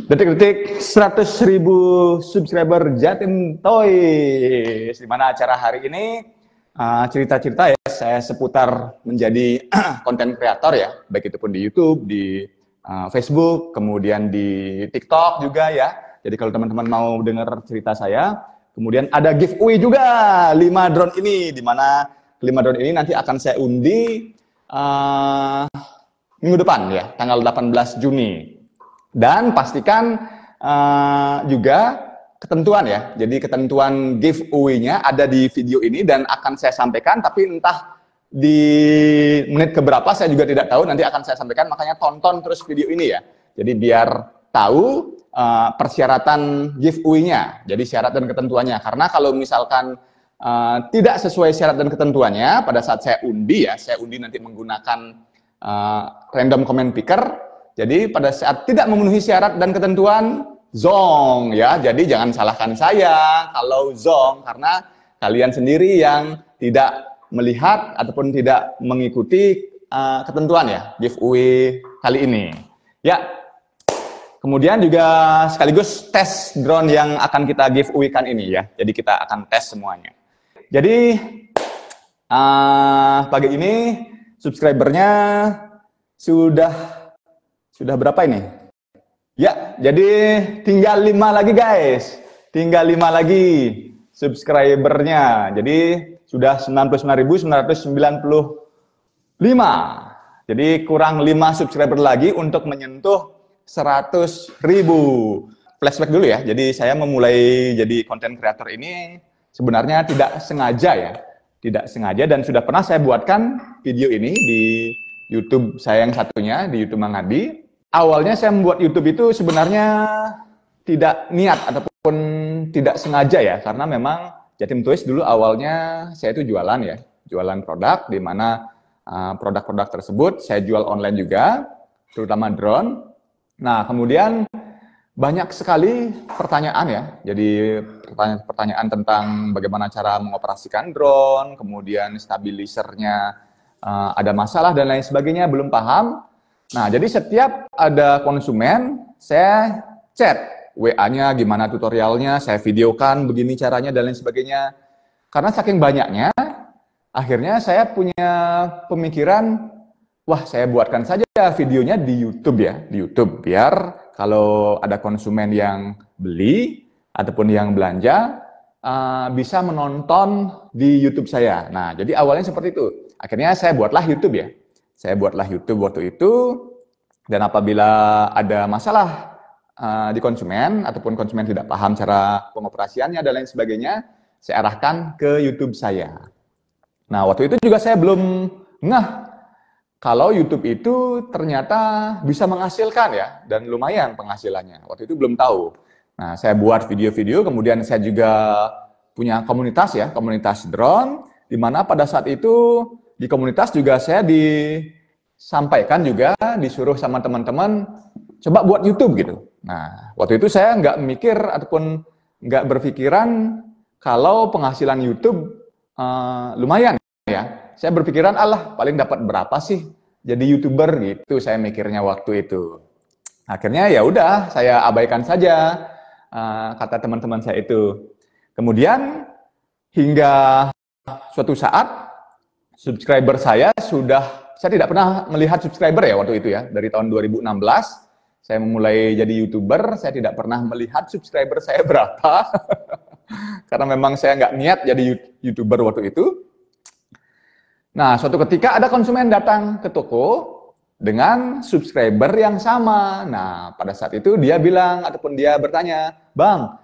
Detik-detik 100.000 subscriber Jatim Toys. Di mana acara hari ini cerita-cerita ya saya seputar menjadi konten kreator ya, baik itu pun di YouTube, di Facebook, kemudian di TikTok juga ya. Jadi kalau teman-teman mau dengar cerita saya, kemudian ada giveaway juga 5 drone ini, di mana 5 drone ini nanti akan saya undi minggu depan ya, tanggal 18 Juni. Dan pastikan juga ketentuan ya. Jadi ketentuan giveaway-nya ada di video ini dan akan saya sampaikan, tapi entah di menit keberapa saya juga tidak tahu, nanti akan saya sampaikan, makanya tonton terus video ini ya. Jadi biar tahu persyaratan giveaway-nya, jadi syarat dan ketentuannya. Karena kalau misalkan tidak sesuai syarat dan ketentuannya, pada saat saya undi ya, saya undi nanti menggunakan random comment picker. Jadi pada saat tidak memenuhi syarat dan ketentuan, zong ya. Jadi jangan salahkan saya kalau zong, karena kalian sendiri yang tidak melihat ataupun tidak mengikuti ketentuan ya giveaway kali ini. Ya. Kemudian juga sekaligus tes drone yang akan kita giveaway-kan ini ya. Jadi kita akan tes semuanya. Jadi pagi ini subscribernya sudah berapa ini? Ya, jadi tinggal 5 lagi guys. Tinggal 5 lagi subscribernya. Jadi sudah 99.995. Jadi kurang 5 subscriber lagi untuk menyentuh 100.000. Flashback dulu ya. Jadi saya memulai jadi konten kreator ini sebenarnya tidak sengaja ya. Tidak sengaja, dan sudah pernah saya buatkan video ini di YouTube saya yang satunya, di YouTube Mang Adi. Awalnya saya membuat YouTube itu sebenarnya tidak niat ataupun tidak sengaja ya, karena memang Jatim Toys dulu awalnya saya itu jualan ya, jualan produk, di mana produk-produk tersebut saya jual online juga, terutama drone. Nah kemudian banyak sekali pertanyaan ya, jadi pertanyaan tentang bagaimana cara mengoperasikan drone, kemudian stabilisernya ada masalah dan lain sebagainya, belum paham. Nah, jadi setiap ada konsumen, saya chat WA-nya, gimana tutorialnya, saya videokan begini caranya dan lain sebagainya. Karena saking banyaknya, akhirnya saya punya pemikiran, wah saya buatkan saja videonya di YouTube ya, di YouTube. Biar kalau ada konsumen yang beli ataupun yang belanja, bisa menonton di YouTube saya. Nah, jadi awalnya seperti itu. Akhirnya saya buatlah YouTube ya. Saya buatlah YouTube waktu itu, dan apabila ada masalah di konsumen, ataupun konsumen tidak paham cara pengoperasiannya dan lain sebagainya, saya arahkan ke YouTube saya. Nah, waktu itu juga saya belum ngeh kalau YouTube itu ternyata bisa menghasilkan ya, dan lumayan penghasilannya. Waktu itu belum tahu. Nah, saya buat video-video, kemudian saya juga punya komunitas ya, komunitas drone, di mana pada saat itu di komunitas juga saya disampaikan juga, disuruh sama teman-teman, coba buat YouTube gitu. Nah, waktu itu saya nggak mikir ataupun nggak berpikiran kalau penghasilan YouTube lumayan ya. Saya berpikiran, Allah paling dapat berapa sih jadi YouTuber gitu, saya mikirnya waktu itu. Akhirnya ya udah, saya abaikan saja kata teman-teman saya itu. Kemudian hingga suatu saat subscriber saya tidak pernah melihat subscriber ya waktu itu ya. Dari tahun 2016, saya memulai jadi YouTuber, saya tidak pernah melihat subscriber saya berapa. Karena memang saya nggak niat jadi YouTuber waktu itu. Nah, suatu ketika ada konsumen datang ke toko dengan subscriber yang sama. Nah, pada saat itu dia bilang, ataupun dia bertanya, Bang,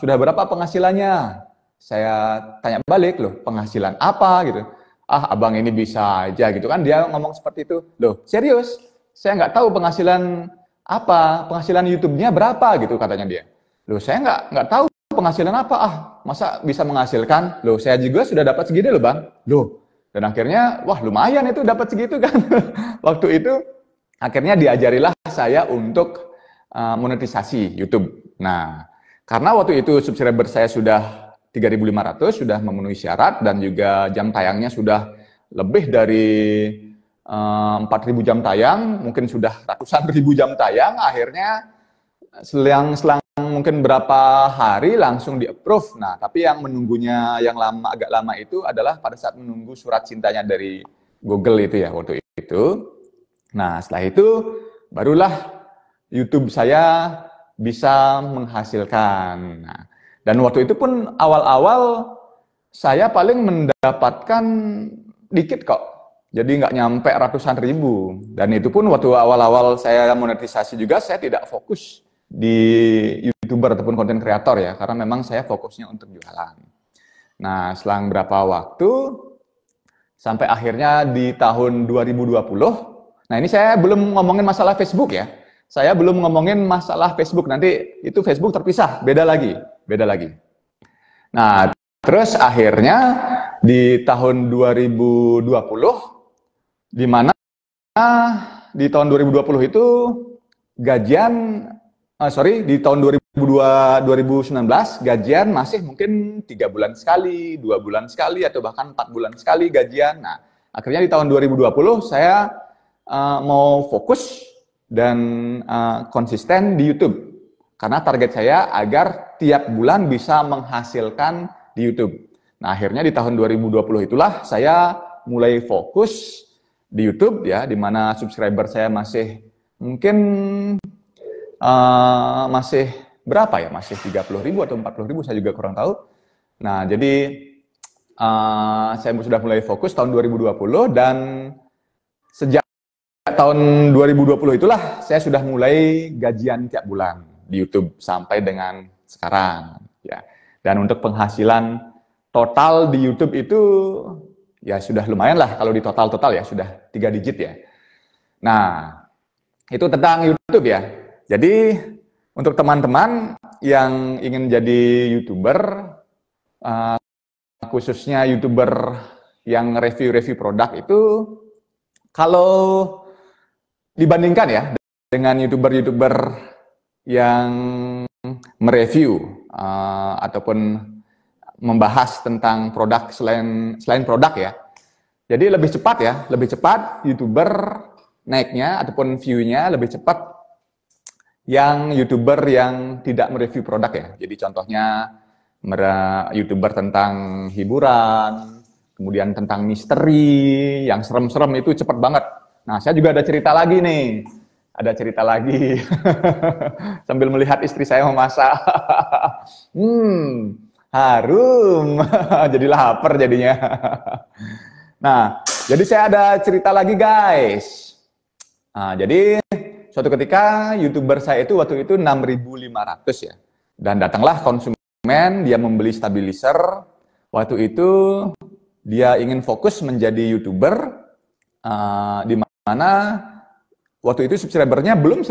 sudah berapa penghasilannya? Saya tanya balik, loh, penghasilan apa gitu. Ah, abang ini bisa aja gitu kan, dia ngomong seperti itu. Loh, serius? Saya nggak tahu penghasilan apa, penghasilan YouTube-nya berapa gitu katanya dia. Loh, saya nggak tahu penghasilan apa. Ah, masa bisa menghasilkan? Loh, saya juga sudah dapat segini loh bang. Loh, dan akhirnya, wah lumayan itu dapat segitu kan. Waktu itu, akhirnya diajarilah saya untuk monetisasi YouTube. Nah, karena waktu itu subscriber saya sudah 3.500, sudah memenuhi syarat, dan juga jam tayangnya sudah lebih dari 4.000 jam tayang, mungkin sudah ratusan ribu jam tayang. Akhirnya selang mungkin berapa hari langsung di-approve. Nah, tapi yang menunggunya yang agak lama itu adalah pada saat menunggu surat cintanya dari Google itu ya waktu itu. Nah, setelah itu barulah YouTube saya bisa menghasilkan. Nah, dan waktu itu pun awal-awal saya paling mendapatkan dikit kok. Jadi nggak nyampe ratusan ribu. Dan itu pun waktu awal-awal saya monetisasi juga, saya tidak fokus di YouTuber ataupun konten kreator ya, karena memang saya fokusnya untuk jualan. Nah, selang berapa waktu, sampai akhirnya di tahun 2020, nah ini saya belum ngomongin masalah Facebook ya, saya belum ngomongin masalah Facebook, nanti itu Facebook terpisah, beda lagi. Nah, terus akhirnya di tahun 2020, di mana di tahun 2020 itu gajian, di tahun 2019 gajian masih mungkin 3 bulan sekali, 2 bulan sekali, atau bahkan 4 bulan sekali gajian. Nah, akhirnya di tahun 2020 saya mau fokus dan konsisten di YouTube. Karena target saya agar tiap bulan bisa menghasilkan di YouTube. Nah, akhirnya di tahun 2020 itulah saya mulai fokus di YouTube ya, di mana subscriber saya masih mungkin masih berapa ya, masih 30.000 atau 40.000, saya juga kurang tahu. Nah, jadi saya sudah mulai fokus tahun 2020, dan sejak tahun 2020 itulah saya sudah mulai gajian tiap bulan di YouTube sampai dengan sekarang ya. Dan untuk penghasilan total di YouTube itu ya sudah lumayan lah, kalau di total ya sudah 3 digit ya. Nah, itu tentang YouTube ya. Jadi untuk teman-teman yang ingin jadi YouTuber, khususnya YouTuber yang review-review produk itu, kalau dibandingkan ya dengan YouTuber-YouTuber yang mereview ataupun membahas tentang produk selain produk ya. Jadi lebih cepat YouTuber naiknya ataupun view-nya lebih cepat yang YouTuber yang tidak mereview produk ya. Jadi contohnya YouTuber tentang hiburan, kemudian tentang misteri, yang serem-serem itu cepat banget. Nah, saya juga ada cerita lagi nih. Sambil melihat istri saya memasak. Harum. Jadi lapar jadinya. Nah, jadi saya ada cerita lagi guys. Nah, jadi suatu ketika YouTuber saya itu waktu itu 6.500 ya. Dan datanglah konsumen, dia membeli stabilizer. Waktu itu dia ingin fokus menjadi YouTuber, di mana waktu itu subscribernya belum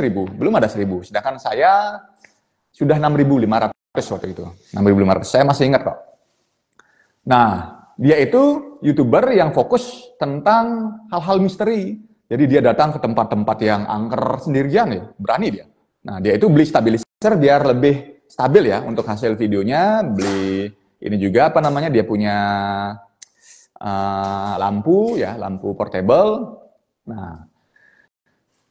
ada 1.000. Sedangkan saya sudah 6.500 waktu itu. 6.500, saya masih ingat kok. Nah, dia itu YouTuber yang fokus tentang hal-hal misteri. Jadi dia datang ke tempat-tempat yang angker sendirian ya, berani dia. Nah, dia itu beli stabilizer biar lebih stabil ya untuk hasil videonya. Beli ini juga dia punya lampu portable. Nah,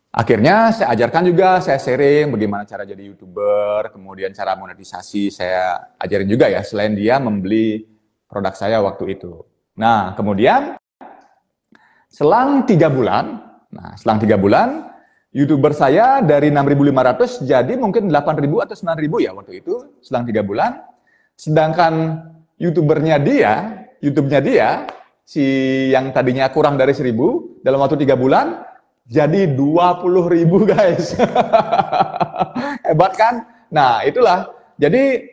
akhirnya saya ajarkan juga, saya sharing bagaimana cara jadi YouTuber, kemudian cara monetisasi saya ajarin juga ya, selain dia membeli produk saya waktu itu. Nah, kemudian selang 3 bulan, YouTuber saya dari 6.500 jadi mungkin 8.000 atau 9.000 ya waktu itu, selang 3 bulan. Sedangkan YouTube-nya dia, si yang tadinya kurang dari 1.000, dalam waktu 3 bulan, jadi 20.000 guys. Hebat kan? Nah, itulah. Jadi,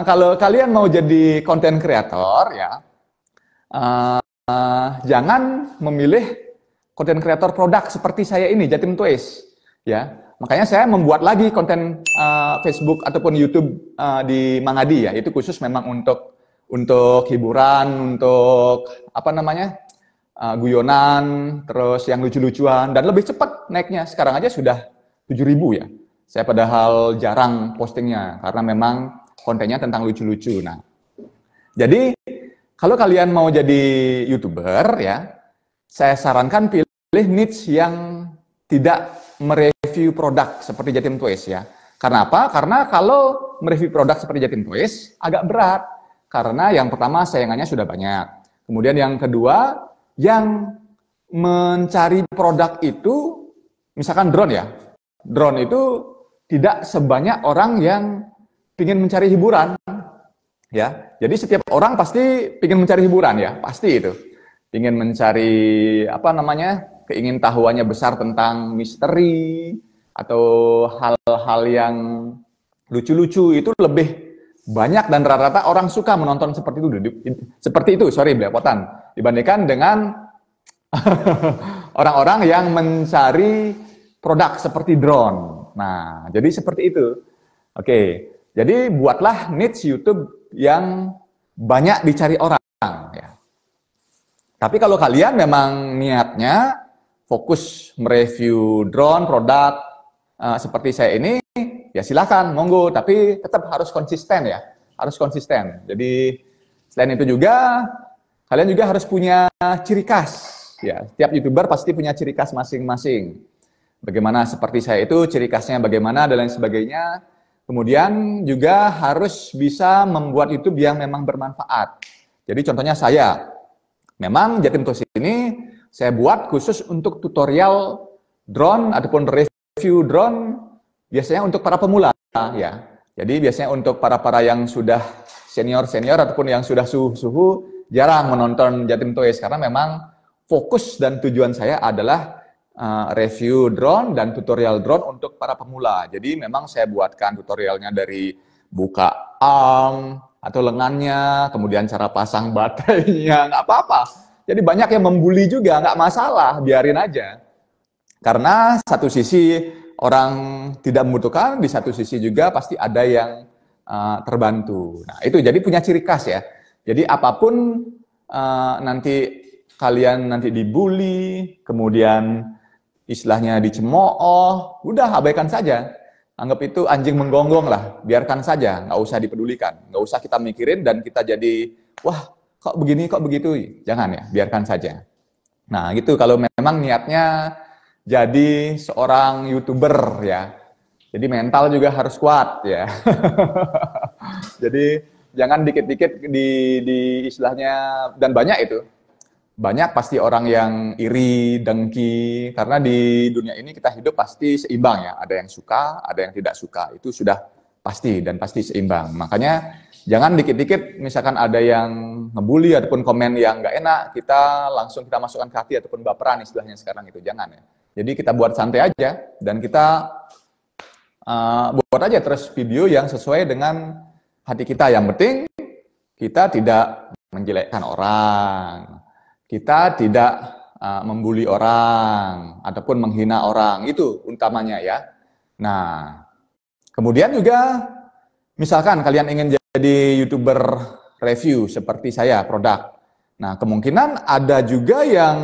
kalau kalian mau jadi konten kreator ya, jangan memilih konten kreator produk seperti saya ini, Jatim Toys, ya. Makanya saya membuat lagi konten Facebook ataupun YouTube di Mangadi ya. Itu khusus memang untuk hiburan, untuk guyonan, terus yang lucu-lucuan, dan lebih cepat naiknya. Sekarang aja sudah 7.000 ya. Saya padahal jarang postingnya karena memang kontennya tentang lucu-lucu. Nah, jadi kalau kalian mau jadi YouTuber ya, saya sarankan pilih niche yang tidak mereview produk seperti Jatim Toys ya. Karena apa? Karena kalau mereview produk seperti Jatim Toys agak berat. Karena yang pertama saingannya sudah banyak. Kemudian yang kedua, yang mencari produk itu, misalkan drone ya. Drone itu tidak sebanyak orang yang ingin mencari hiburan. Ya, jadi setiap orang pasti ingin mencari hiburan ya, pasti itu. Ingin mencari keingintahuannya besar tentang misteri atau hal-hal yang lucu-lucu itu lebih banyak dan rata-rata orang suka menonton seperti itu, belepotan, dibandingkan dengan orang-orang yang mencari produk seperti drone. Nah, jadi seperti itu. Oke, jadi buatlah niche YouTube yang banyak dicari orang. Ya. Tapi kalau kalian memang niatnya fokus mereview drone, produk seperti saya ini, ya silakan, monggo. Tapi tetap harus konsisten ya, harus konsisten. Jadi selain itu juga, kalian juga harus punya ciri khas. Ya, setiap YouTuber pasti punya ciri khas masing-masing. Bagaimana seperti saya itu, ciri khasnya bagaimana, dan lain sebagainya. Kemudian juga harus bisa membuat YouTube yang memang bermanfaat. Jadi contohnya saya, memang Jatim Toys ini saya buat khusus untuk tutorial drone ataupun review drone, biasanya untuk para pemula ya. Jadi biasanya untuk para yang sudah senior ataupun yang sudah suhu jarang menonton Jatim Toys karena memang fokus dan tujuan saya adalah review drone dan tutorial drone untuk para pemula. Jadi memang saya buatkan tutorialnya dari buka arm atau lengannya, kemudian cara pasang baterainya, nggak apa-apa. Jadi banyak yang membuli juga, nggak masalah, biarin aja. Karena satu sisi orang tidak membutuhkan, di satu sisi juga pasti ada yang terbantu. Nah itu jadi punya ciri khas ya. Jadi apapun nanti kalian nanti dibully, kemudian istilahnya dicemooh, udah abaikan saja. Anggap itu anjing menggonggong lah, biarkan saja, nggak usah dipedulikan. Nggak usah kita mikirin dan kita jadi, wah kok begini, kok begitu. Jangan ya, biarkan saja. Nah gitu, kalau memang niatnya jadi seorang YouTuber ya. Jadi mental juga harus kuat ya. Jadi jangan dikit-dikit di istilahnya, dan banyak itu. Banyak pasti orang yang iri, dengki, karena di dunia ini kita hidup pasti seimbang ya. Ada yang suka, ada yang tidak suka. Itu sudah pasti dan pasti seimbang. Makanya jangan dikit-dikit misalkan ada yang ngebully ataupun komen yang nggak enak, kita langsung kita masukkan ke hati ataupun baperan istilahnya sekarang itu. Jangan ya. Jadi kita buat santai aja dan kita buat aja terus video yang sesuai dengan hati kita. Yang penting kita tidak menjelekkan orang. Kita tidak membuli orang ataupun menghina orang, itu utamanya ya. Nah, kemudian juga misalkan kalian ingin jadi YouTuber review seperti saya, produk. Nah, kemungkinan ada juga yang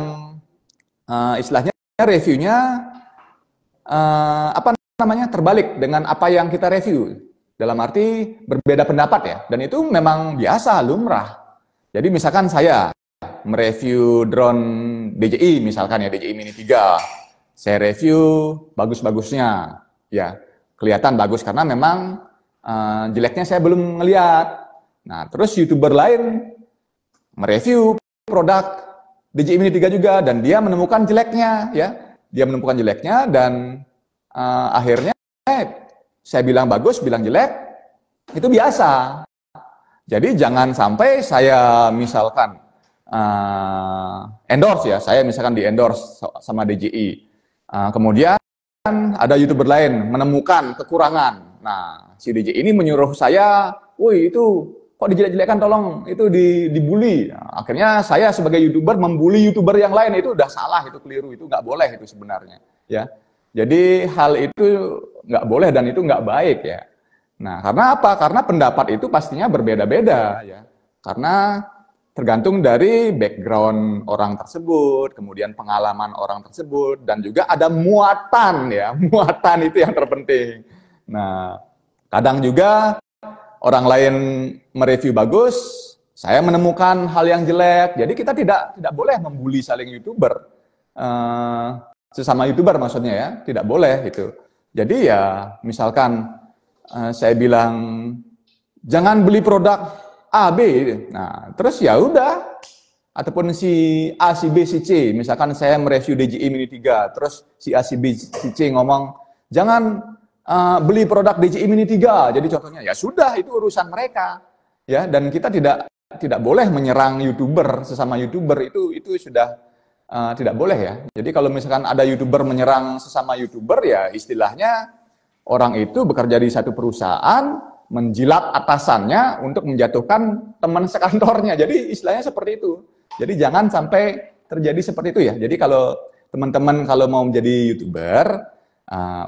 istilahnya reviewnya terbalik dengan apa yang kita review. Dalam arti berbeda pendapat ya. Dan itu memang biasa, lumrah. Jadi misalkan saya mereview drone DJI misalkan ya, DJI Mini 3. Saya review bagus-bagusnya. Ya, kelihatan bagus karena memang jeleknya saya belum ngeliat. Nah, terus YouTuber lain mereview produk DJI Mini 3 juga dan dia menemukan jeleknya ya. Dia menemukan jeleknya dan akhirnya saya bilang bagus, bilang jelek, itu biasa. Jadi jangan sampai saya misalkan endorse ya, saya misalkan di endorse sama DJI. Kemudian ada YouTuber lain menemukan kekurangan. Nah, si DJI ini menyuruh saya, woi itu kok dijelek-jelekan, tolong itu dibully. Nah, akhirnya saya sebagai YouTuber membuli YouTuber yang lain, itu udah salah, itu keliru, itu nggak boleh itu sebenarnya. Ya, jadi hal itu nggak boleh dan itu nggak baik ya. Nah, karena apa? Karena pendapat itu pastinya berbeda-beda ya. Karena tergantung dari background orang tersebut, kemudian pengalaman orang tersebut, dan juga ada muatan ya, muatan itu yang terpenting. Nah, kadang juga orang lain mereview bagus, saya menemukan hal yang jelek, jadi kita tidak boleh membuli saling YouTuber. sesama YouTuber maksudnya ya, tidak boleh gitu. Jadi ya misalkan saya bilang jangan beli produk A, B. Nah, terus ya udah, ataupun si A, si B, si C, misalkan saya mereview DJI Mini 3, terus si A, si B, si C ngomong, jangan beli produk DJI Mini 3, jadi contohnya, ya sudah, itu urusan mereka. Ya, dan kita tidak boleh menyerang YouTuber, sesama YouTuber, itu sudah tidak boleh ya. Jadi kalau misalkan ada YouTuber menyerang sesama YouTuber, ya istilahnya orang itu bekerja di satu perusahaan, menjilat atasannya untuk menjatuhkan teman sekantornya. Jadi istilahnya seperti itu. Jadi jangan sampai terjadi seperti itu ya. Jadi kalau teman-teman kalau mau menjadi YouTuber,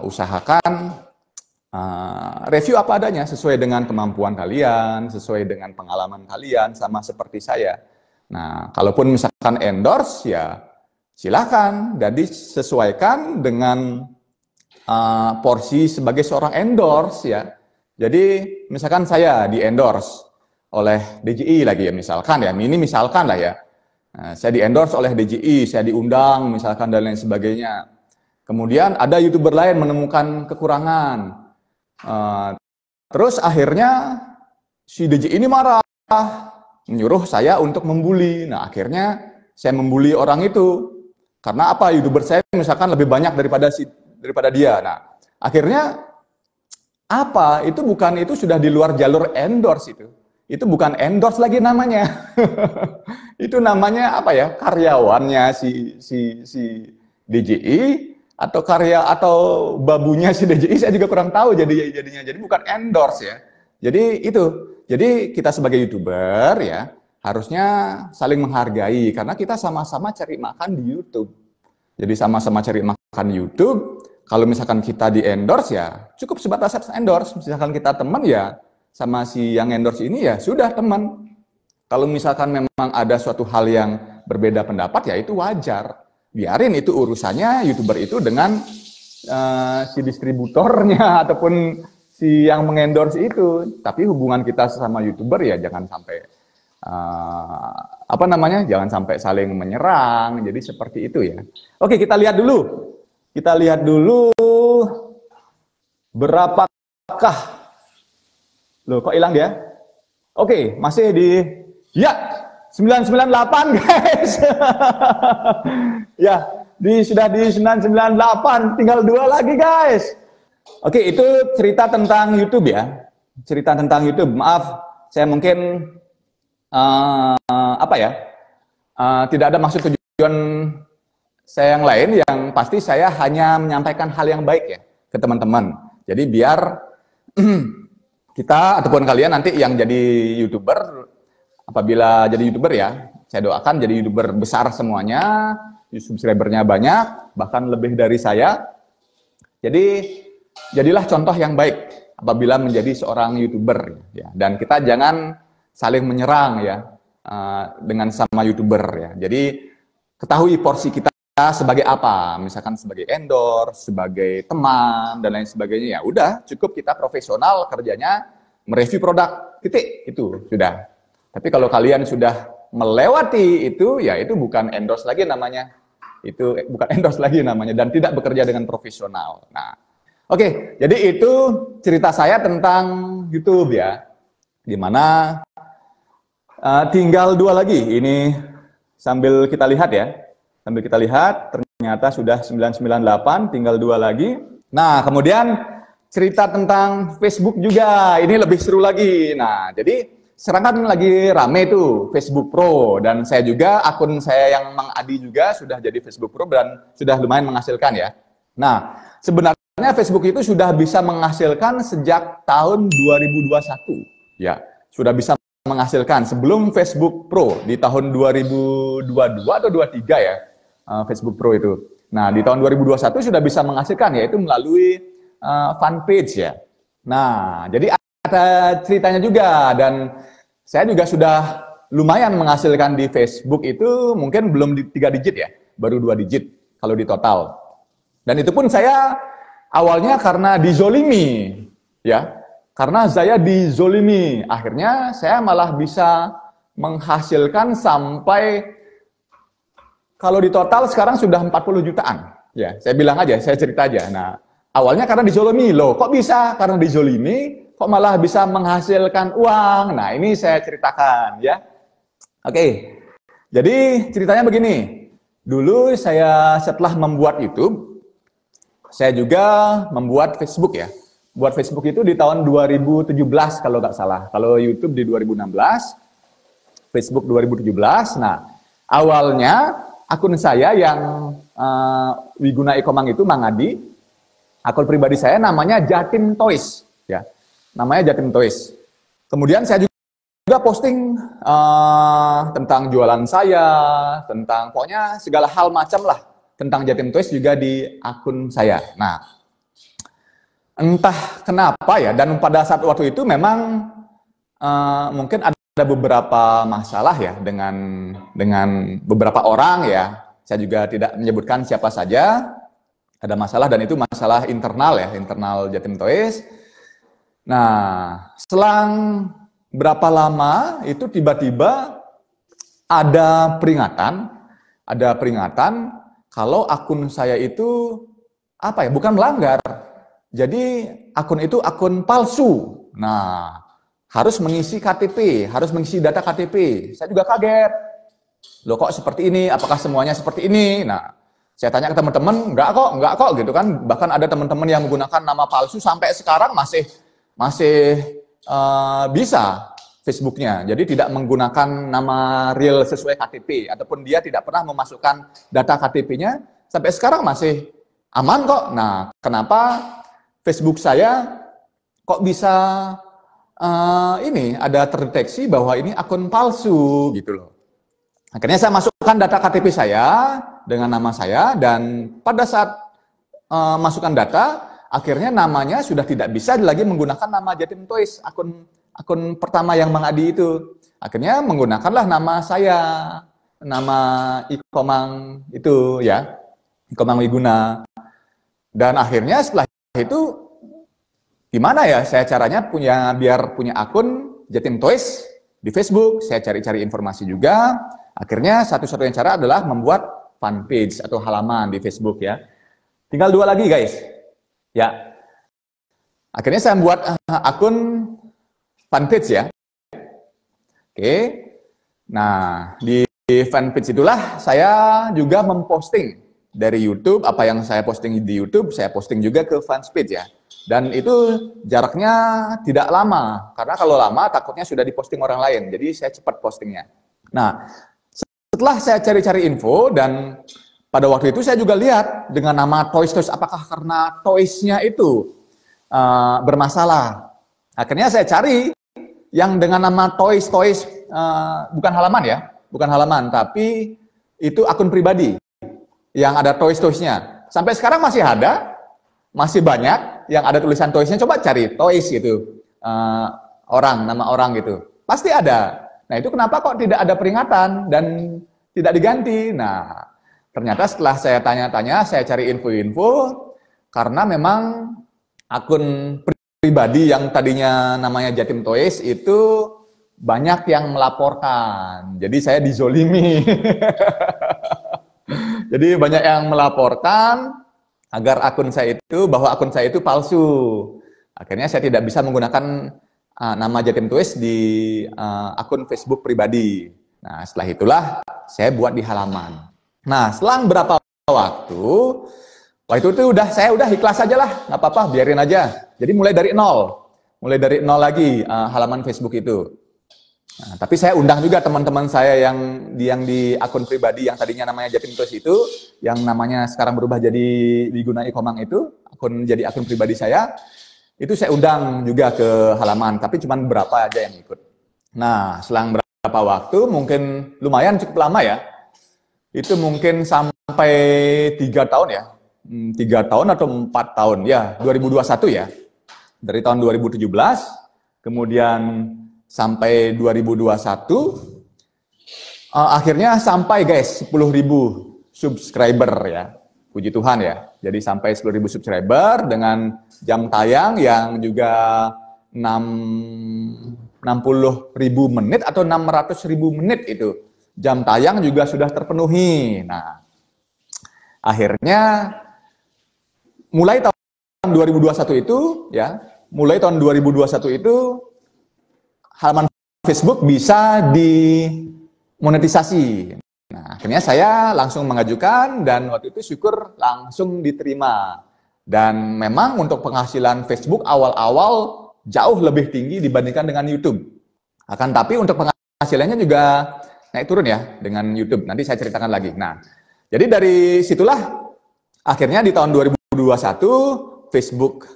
usahakan review apa adanya sesuai dengan kemampuan kalian, sesuai dengan pengalaman kalian, sama seperti saya. Nah, kalaupun misalkan endorse ya silakan. Jadi sesuaikan dengan porsi sebagai seorang endorse ya. Jadi misalkan saya di endorse oleh DJI lagi ya misalkan ya, ini misalkan lah ya. Nah, saya di endorse oleh DJI, saya diundang misalkan dan lain sebagainya. Kemudian ada YouTuber lain menemukan kekurangan. Terus akhirnya si DJI ini marah, menyuruh saya untuk membuli. Nah akhirnya saya membuli orang itu. Karena apa? YouTuber saya misalkan lebih banyak daripada dia. Nah akhirnya apa? Itu sudah di luar jalur endorse itu. Itu bukan endorse lagi namanya. Itu namanya apa ya? Karyawannya si DJI atau babunya si DJI, saya juga kurang tahu jadinya. Jadi bukan endorse ya. Jadi itu. Jadi kita sebagai YouTuber ya harusnya saling menghargai karena kita sama-sama cari makan di YouTube. Jadi sama-sama cari makan di YouTube. Kalau misalkan kita di endorse ya cukup sebatas endorse. Misalkan kita teman ya sama si yang endorse ini ya sudah teman. Kalau misalkan memang ada suatu hal yang berbeda pendapat ya itu wajar. Biarin itu urusannya YouTuber itu dengan si distributornya ataupun si yang mengendorse itu. Tapi hubungan kita sesama YouTuber ya jangan sampai jangan sampai saling menyerang. Jadi seperti itu ya. Oke, kita lihat dulu. Kita lihat dulu berapakah. Loh, kok hilang dia? Oke, masih di ya 998 guys. Ya, sudah di 998, tinggal 2 lagi guys. Oke, itu cerita tentang YouTube ya. Cerita tentang YouTube. Maaf, saya mungkin tidak ada maksud tujuan saya yang lain, yang pasti saya hanya menyampaikan hal yang baik ya ke teman-teman. Jadi biar kita ataupun kalian nanti yang jadi YouTuber, apabila jadi YouTuber ya, saya doakan jadi YouTuber besar semuanya, subscribernya banyak, bahkan lebih dari saya. Jadi jadilah contoh yang baik apabila menjadi seorang YouTuber ya. Dan kita jangan saling menyerang ya dengan sama YouTuber ya. Jadi ketahui porsi kita sebagai apa, misalkan sebagai endorse, sebagai teman dan lain sebagainya, ya udah cukup kita profesional kerjanya mereview produk, titik, itu sudah. Tapi kalau kalian sudah melewati itu, ya itu bukan endorse lagi namanya, itu bukan endorse lagi namanya dan tidak bekerja dengan profesional. Nah, oke, jadi itu cerita saya tentang YouTube ya, dimana tinggal 2 lagi, ini sambil kita lihat ya. Sambil kita lihat, ternyata sudah 998, tinggal 2 lagi. Nah, kemudian cerita tentang Facebook juga, ini lebih seru lagi. Nah, jadi sekarang lagi rame tuh Facebook Pro, dan saya juga, akun saya yang Mang Adi juga sudah jadi Facebook Pro dan sudah lumayan menghasilkan ya. Nah, sebenarnya Facebook itu sudah bisa menghasilkan sejak tahun 2021. Ya, sudah bisa menghasilkan sebelum Facebook Pro di tahun 2022 atau 2023 ya. Facebook Pro itu. Nah, di tahun 2021 sudah bisa menghasilkan, yaitu melalui fanpage ya. Nah, jadi ada ceritanya juga, dan saya juga sudah lumayan menghasilkan di Facebook itu, mungkin belum di 3 digit ya, baru 2 digit kalau di total. Dan itu pun saya awalnya karena dizolimi, ya. Karena saya dizolimi, akhirnya saya malah bisa menghasilkan sampai kalau di total sekarang sudah 40 jutaan. Ya, saya bilang aja, saya cerita aja. Nah, awalnya karena dizolimi, loh kok bisa? Karena dizolimi, kok malah bisa menghasilkan uang? Nah, ini saya ceritakan ya. Oke, jadi ceritanya begini. Dulu saya setelah membuat YouTube, saya juga membuat Facebook ya. Buat Facebook itu di tahun 2017 kalau nggak salah. Kalau YouTube di 2016, Facebook 2017. Nah, awalnya akun saya yang Wiguna Ikomang itu Mang Adi, akun pribadi saya namanya Jatim Toys ya. Namanya Jatim Toys. Kemudian saya juga posting tentang jualan saya, tentang pokoknya segala hal macam lah tentang Jatim Toys juga di akun saya. Nah, entah kenapa ya, dan pada saat waktu itu memang mungkin ada beberapa masalah ya dengan beberapa orang ya. Saya juga tidak menyebutkan siapa saja. Ada masalah dan itu masalah internal ya, internal Jatim Toys. Nah, selang berapa lama itu tiba-tiba ada peringatan kalau akun saya itu apa ya, bukan melanggar. Jadi akun itu akun palsu. Nah, harus mengisi KTP, harus mengisi data KTP. Saya juga kaget. Loh kok seperti ini? Apakah semuanya seperti ini? Nah, saya tanya ke teman-teman, enggak kok gitu kan. Bahkan ada teman-teman yang menggunakan nama palsu sampai sekarang masih bisa Facebooknya. Jadi tidak menggunakan nama real sesuai KTP. Ataupun dia tidak pernah memasukkan data KTP-nya. Sampai sekarang masih aman kok. Nah, kenapa Facebook saya kok bisa ini ada terdeteksi bahwa ini akun palsu gitu loh. Akhirnya saya masukkan data KTP saya dengan nama saya dan pada saat masukkan data, akhirnya namanya sudah tidak bisa lagi menggunakan nama Jatim Toys, akun pertama yang Mang Adi itu. Akhirnya menggunakanlah nama saya, nama Ikomang itu ya, Ikomang Wiguna. Dan akhirnya setelah itu gimana ya saya caranya biar punya akun Jatim Toys di Facebook, saya cari-cari informasi juga. Akhirnya satu-satunya cara adalah membuat fanpage atau halaman di Facebook ya. Tinggal 2 lagi guys. Ya. Akhirnya saya membuat akun fanpage ya. Oke. Nah, di fanpage itulah saya juga memposting dari YouTube, apa yang saya posting di YouTube, saya posting juga ke fanpage ya. Dan itu jaraknya tidak lama, karena kalau lama takutnya sudah diposting orang lain, jadi saya cepat postingnya. Nah, setelah saya cari-cari info, dan pada waktu itu saya juga lihat dengan nama Toys, apakah karena Toys-nya itu bermasalah. Akhirnya saya cari yang dengan nama Toys, bukan halaman, tapi itu akun pribadi yang ada Toys-nya. Sampai sekarang masih ada, masih banyak yang ada tulisan Toys-nya. Coba cari Toys gitu, nama orang gitu, pasti ada. Nah itu kenapa kok tidak ada peringatan dan tidak diganti? Nah ternyata setelah saya tanya-tanya, saya cari info-info, karena memang akun pribadi yang tadinya namanya Jatim Toys itu banyak yang melaporkan. Jadi saya dizolimi. Jadi banyak yang melaporkan agar akun saya itu palsu. Akhirnya saya tidak bisa menggunakan nama Jatim Toys di akun Facebook pribadi. Nah, setelah itulah saya buat di halaman. Nah, selang berapa waktu itu saya udah ikhlas aja lah, nggak apa-apa, biarin aja. Jadi mulai dari nol lagi halaman Facebook itu. Nah, tapi saya undang juga teman-teman saya yang di akun pribadi yang tadinya namanya Jatim Toys itu, yang namanya sekarang berubah jadi Wiguna Ikomang itu, jadi akun pribadi saya, itu saya undang juga ke halaman, tapi cuma berapa aja yang ikut. Nah, selang berapa waktu, mungkin lumayan cukup lama ya, itu mungkin sampai 3 tahun ya, 3 tahun atau 4 tahun, ya 2021 ya, dari tahun 2017, kemudian sampai 2021, akhirnya sampai guys 10.000 subscriber ya, puji Tuhan ya. Jadi sampai 10.000 subscriber dengan jam tayang yang juga 60.000 menit atau 600.000 menit itu. Jam tayang juga sudah terpenuhi. Nah, akhirnya mulai tahun 2021 itu ya, mulai tahun 2021 itu halaman Facebook bisa dimonetisasi. Nah, akhirnya saya langsung mengajukan dan waktu itu syukur langsung diterima. Dan memang untuk penghasilan Facebook awal-awal jauh lebih tinggi dibandingkan dengan YouTube. Akan tapi untuk penghasilannya juga naik turun ya dengan YouTube. Nanti saya ceritakan lagi. Nah, jadi dari situlah akhirnya di tahun 2021 Facebook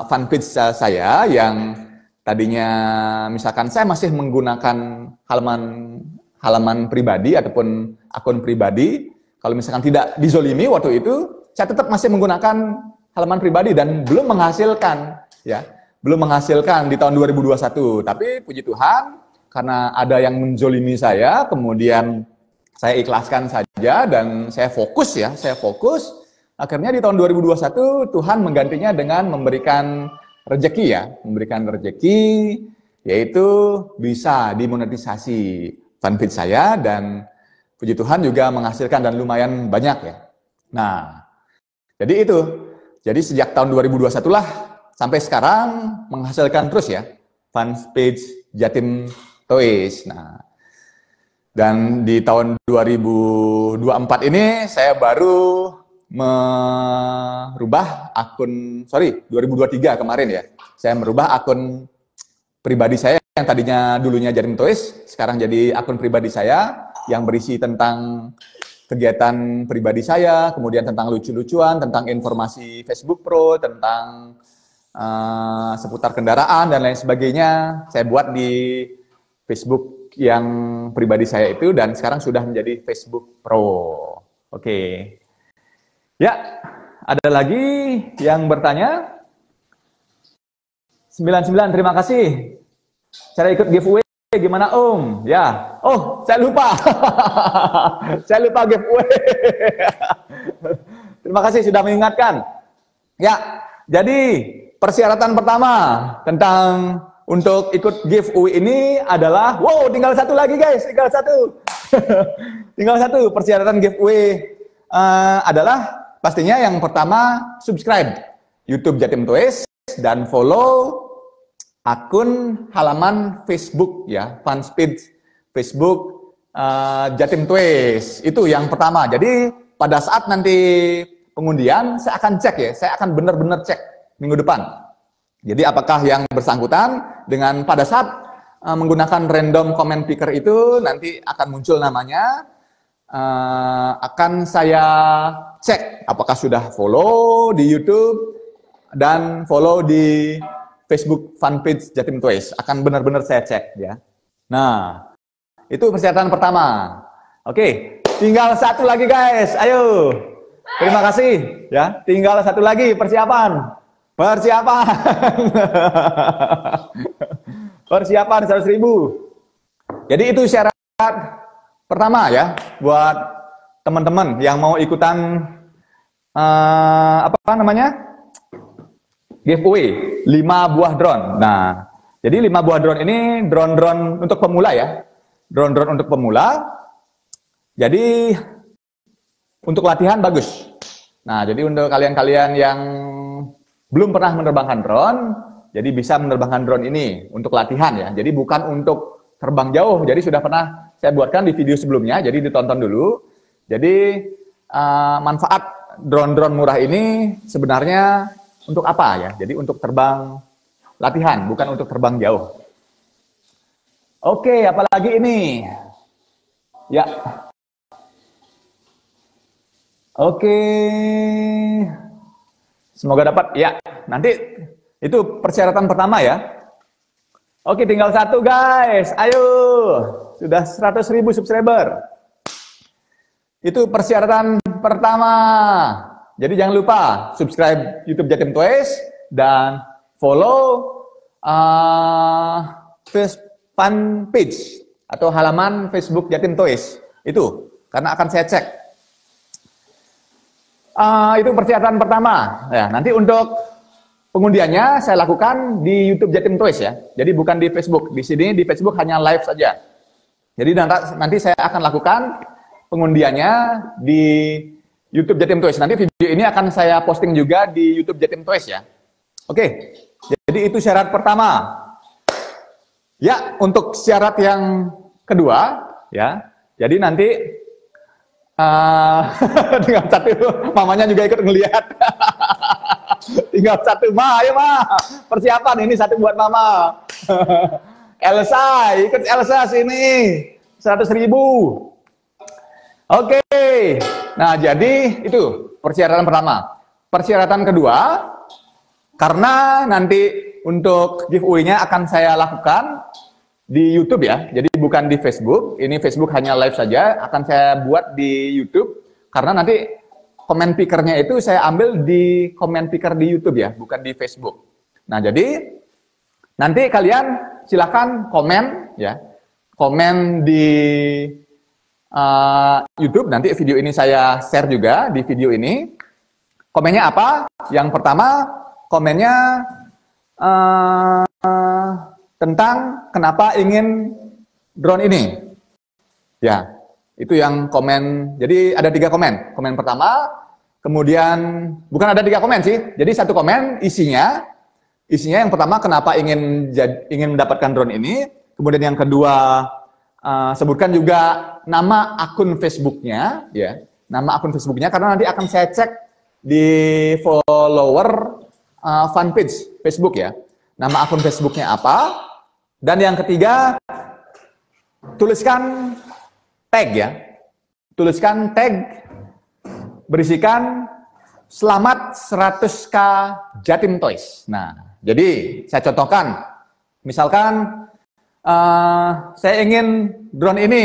fanpage saya yang tadinya misalkan saya masih menggunakan halaman pribadi ataupun akun pribadi, kalau misalkan tidak dizolimi waktu itu, saya tetap masih menggunakan halaman pribadi dan belum menghasilkan, ya, belum menghasilkan di tahun 2021. Tapi puji Tuhan, karena ada yang menzolimi saya, kemudian saya ikhlaskan saja dan saya fokus ya, saya fokus. Akhirnya di tahun 2021 Tuhan menggantinya dengan memberikan rezeki ya, memberikan rezeki, yaitu bisa dimonetisasi fanpage saya dan puji Tuhan juga menghasilkan dan lumayan banyak ya. Nah, jadi itu. Jadi sejak tahun 2021 lah sampai sekarang menghasilkan terus ya fanpage Jatim Toys. Nah, dan di tahun 2024 ini saya baru merubah akun, 2023 kemarin ya. Saya merubah akun pribadi saya yang tadinya dulunya Jatim Toys, sekarang jadi akun pribadi saya yang berisi tentang kegiatan pribadi saya, kemudian tentang lucu-lucuan, tentang informasi Facebook Pro, tentang seputar kendaraan dan lain sebagainya. Saya buat di Facebook yang pribadi saya itu dan sekarang sudah menjadi Facebook Pro. Oke. Ya, ada lagi yang bertanya? 99, terima kasih. Cara ikut giveaway gimana Om? Ya, oh saya lupa. Saya lupa giveaway. Terima kasih sudah mengingatkan. Ya, jadi persyaratan pertama tentang untuk ikut giveaway ini adalah, wow, tinggal satu lagi guys, tinggal satu. Tinggal satu persyaratan giveaway adalah pastinya yang pertama subscribe YouTube Jatim Toys dan follow akun halaman Facebook ya, fanpage Facebook Jatim Toys. Itu yang pertama. Jadi pada saat nanti pengundian saya akan cek ya, saya akan benar-benar cek minggu depan. Jadi apakah yang bersangkutan dengan pada saat menggunakan random comment picker itu nanti akan muncul namanya, akan saya cek apakah sudah follow di YouTube dan follow di Facebook fanpage Jatim Toys. Akan benar-benar saya cek ya. Nah, itu persyaratan pertama. Oke, tinggal satu lagi guys. Ayo. Terima kasih ya. Tinggal satu lagi persiapan. Persiapan. Persiapan 100.000. Jadi itu syarat pertama ya buat teman-teman yang mau ikutan apa namanya? Giveaway 5 buah drone. Nah, jadi 5 buah drone ini drone-drone untuk pemula ya. Drone-drone untuk pemula. Jadi untuk latihan bagus. Nah, jadi untuk kalian-kalian yang belum pernah menerbangkan drone, jadi bisa menerbangkan drone ini untuk latihan ya. Jadi bukan untuk terbang jauh. Jadi sudah pernah saya buatkan di video sebelumnya, jadi ditonton dulu. Jadi manfaat drone-drone murah ini sebenarnya untuk apa ya? Jadi untuk terbang latihan, bukan untuk terbang jauh. Oke, apalagi ini? Ya. Oke. Semoga dapat. Ya, nanti itu persyaratan pertama ya. Oke, tinggal satu guys. Ayo. Sudah 100.000 subscriber. Itu persyaratan pertama. Jadi jangan lupa subscribe YouTube Jatim Toys dan follow fanpage atau halaman Facebook Jatim Toys. Itu karena akan saya cek. Itu persyaratan pertama. Ya, nanti untuk pengundiannya saya lakukan di YouTube Jatim Toys ya. Jadi bukan di Facebook. Di sini di Facebook hanya live saja. Jadi nanti saya akan lakukan pengundiannya di YouTube Jatim Toys. Nanti video ini akan saya posting juga di YouTube Jatim Toys ya. Oke, jadi itu syarat pertama. Ya, untuk syarat yang kedua, ya. Jadi nanti tinggal satu, mamanya juga ikut ngelihat. Tinggal satu, Ma, ayo Ma, persiapan ini satu buat Mama. Elsa, ikut Elsa sini, 100.000. Oke, nah jadi itu persyaratan pertama. Persyaratan kedua, karena nanti untuk giveaway-nya akan saya lakukan di YouTube ya, jadi bukan di Facebook. Ini Facebook hanya live saja, akan saya buat di YouTube. Karena nanti comment picker-nya itu saya ambil di comment picker di YouTube ya, bukan di Facebook. Nah jadi nanti kalian silahkan komen ya, komen di YouTube. Nanti video ini saya share juga di video ini. Komennya apa? Yang pertama komennya tentang kenapa ingin drone ini. Ya, itu yang komen. Jadi ada 3 komen. Komen pertama, kemudian bukan ada 3 komen sih. Jadi satu komen isinya yang pertama kenapa ingin mendapatkan drone ini. Kemudian yang kedua sebutkan juga nama akun Facebooknya, ya, nama akun Facebooknya karena nanti akan saya cek di follower fanpage Facebook ya. Nama akun Facebooknya apa? Dan yang ketiga, tuliskan tag ya. Tuliskan tag berisikan selamat 100k Jatim Toys. Nah, jadi saya contohkan. Misalkan saya ingin drone ini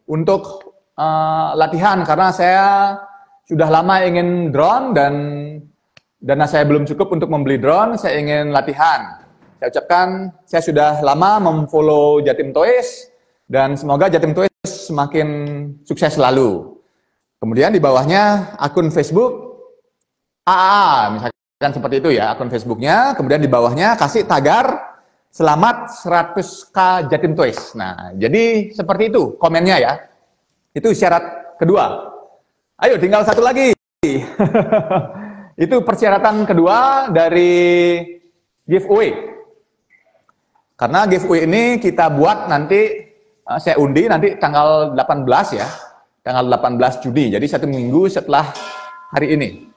untuk latihan karena saya sudah lama ingin drone dan dana saya belum cukup untuk membeli drone, saya ingin latihan. Saya ucapkan, saya sudah lama memfollow Jatim Toys, dan semoga Jatim Toys semakin sukses selalu. Kemudian di bawahnya akun Facebook AAA, misalkan seperti itu ya, akun Facebooknya. Kemudian di bawahnya kasih tagar, selamat 100k Jatim Toys. Nah, jadi seperti itu komennya ya. Itu syarat kedua. Ayo, tinggal satu lagi. Itu persyaratan kedua dari giveaway. Karena giveaway ini kita buat nanti, saya undi nanti tanggal 18 ya, tanggal 18 Juni, jadi 1 minggu setelah hari ini.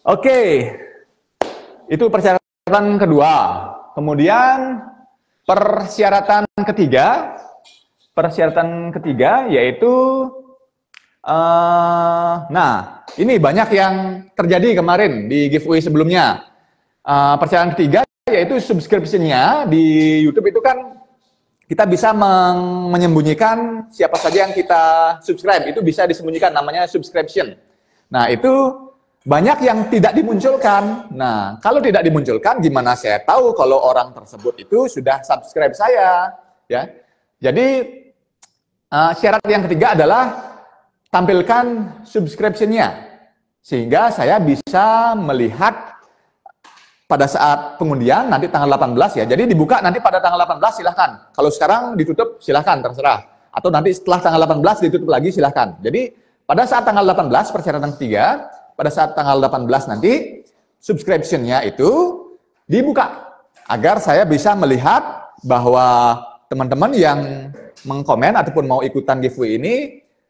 Oke, itu persyaratan kedua. Kemudian persyaratan ketiga yaitu, nah ini banyak yang terjadi kemarin di giveaway sebelumnya. Persyaratan ketiga yaitu subscription-nya di YouTube itu kan kita bisa menyembunyikan siapa saja yang kita subscribe, itu bisa disembunyikan, namanya subscription. Nah, itu banyak yang tidak dimunculkan. Nah, kalau tidak dimunculkan, gimana saya tahu kalau orang tersebut itu sudah subscribe saya? Ya, jadi syarat yang ketiga adalah tampilkan subscription-nya, sehingga saya bisa melihat pada saat pengundian nanti tanggal 18 ya. Jadi dibuka nanti pada tanggal 18 silahkan. Kalau sekarang ditutup silahkan, terserah. Atau nanti setelah tanggal 18 ditutup lagi silahkan. Jadi pada saat tanggal 18 persyaratan ketiga, pada saat tanggal 18 nanti subscription-nya itu dibuka agar saya bisa melihat bahwa teman-teman yang mengkomen ataupun mau ikutan giveaway ini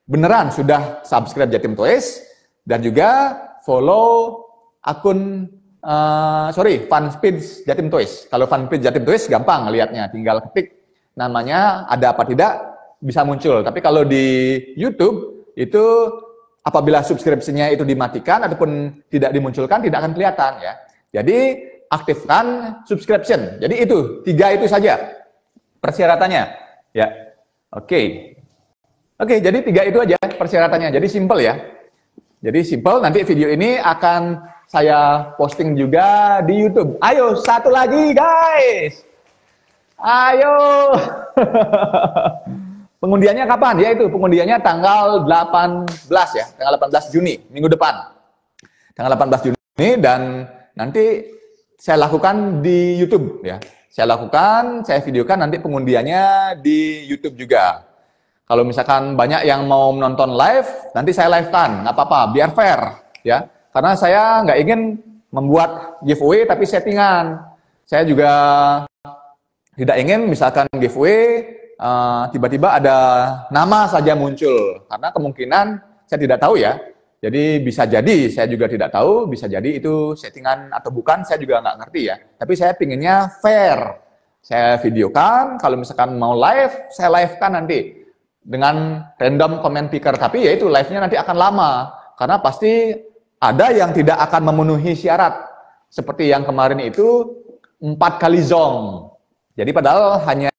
beneran sudah subscribe Jatim Toys dan juga follow akun fanpage Jatim Toys. Kalau fanpage Jatim Toys gampang lihatnya, tinggal ketik namanya ada apa tidak bisa muncul. Tapi kalau di YouTube itu apabila subscription-nya itu dimatikan ataupun tidak dimunculkan tidak akan kelihatan ya. Jadi aktifkan subscription. Jadi itu 3 itu saja persyaratannya ya. Oke, jadi 3 itu aja persyaratannya. Jadi simple ya. Jadi simple, nanti video ini akan saya posting juga di YouTube. Ayo, satu lagi guys. Ayo. Pengundiannya kapan? Ya itu, pengundiannya tanggal 18 ya, tanggal 18 Juni, minggu depan. Tanggal 18 Juni dan nanti saya lakukan di YouTube ya. Saya videokan nanti pengundiannya di YouTube juga. Kalau misalkan banyak yang mau menonton live, nanti saya live-kan, nggak apa-apa, biar fair, ya. Karena saya nggak ingin membuat giveaway tapi settingan. Saya juga tidak ingin misalkan giveaway tiba-tiba ada nama saja muncul, karena kemungkinan saya tidak tahu ya. Jadi bisa jadi saya juga tidak tahu, bisa jadi itu settingan atau bukan, saya juga nggak ngerti ya. Tapi saya pinginnya fair. Saya videokan, kalau misalkan mau live, saya live-kan nanti dengan random comment picker. Tapi ya itu live-nya nanti akan lama, karena pasti ada yang tidak akan memenuhi syarat. Seperti yang kemarin itu 4 kali zong. Jadi padahal hanya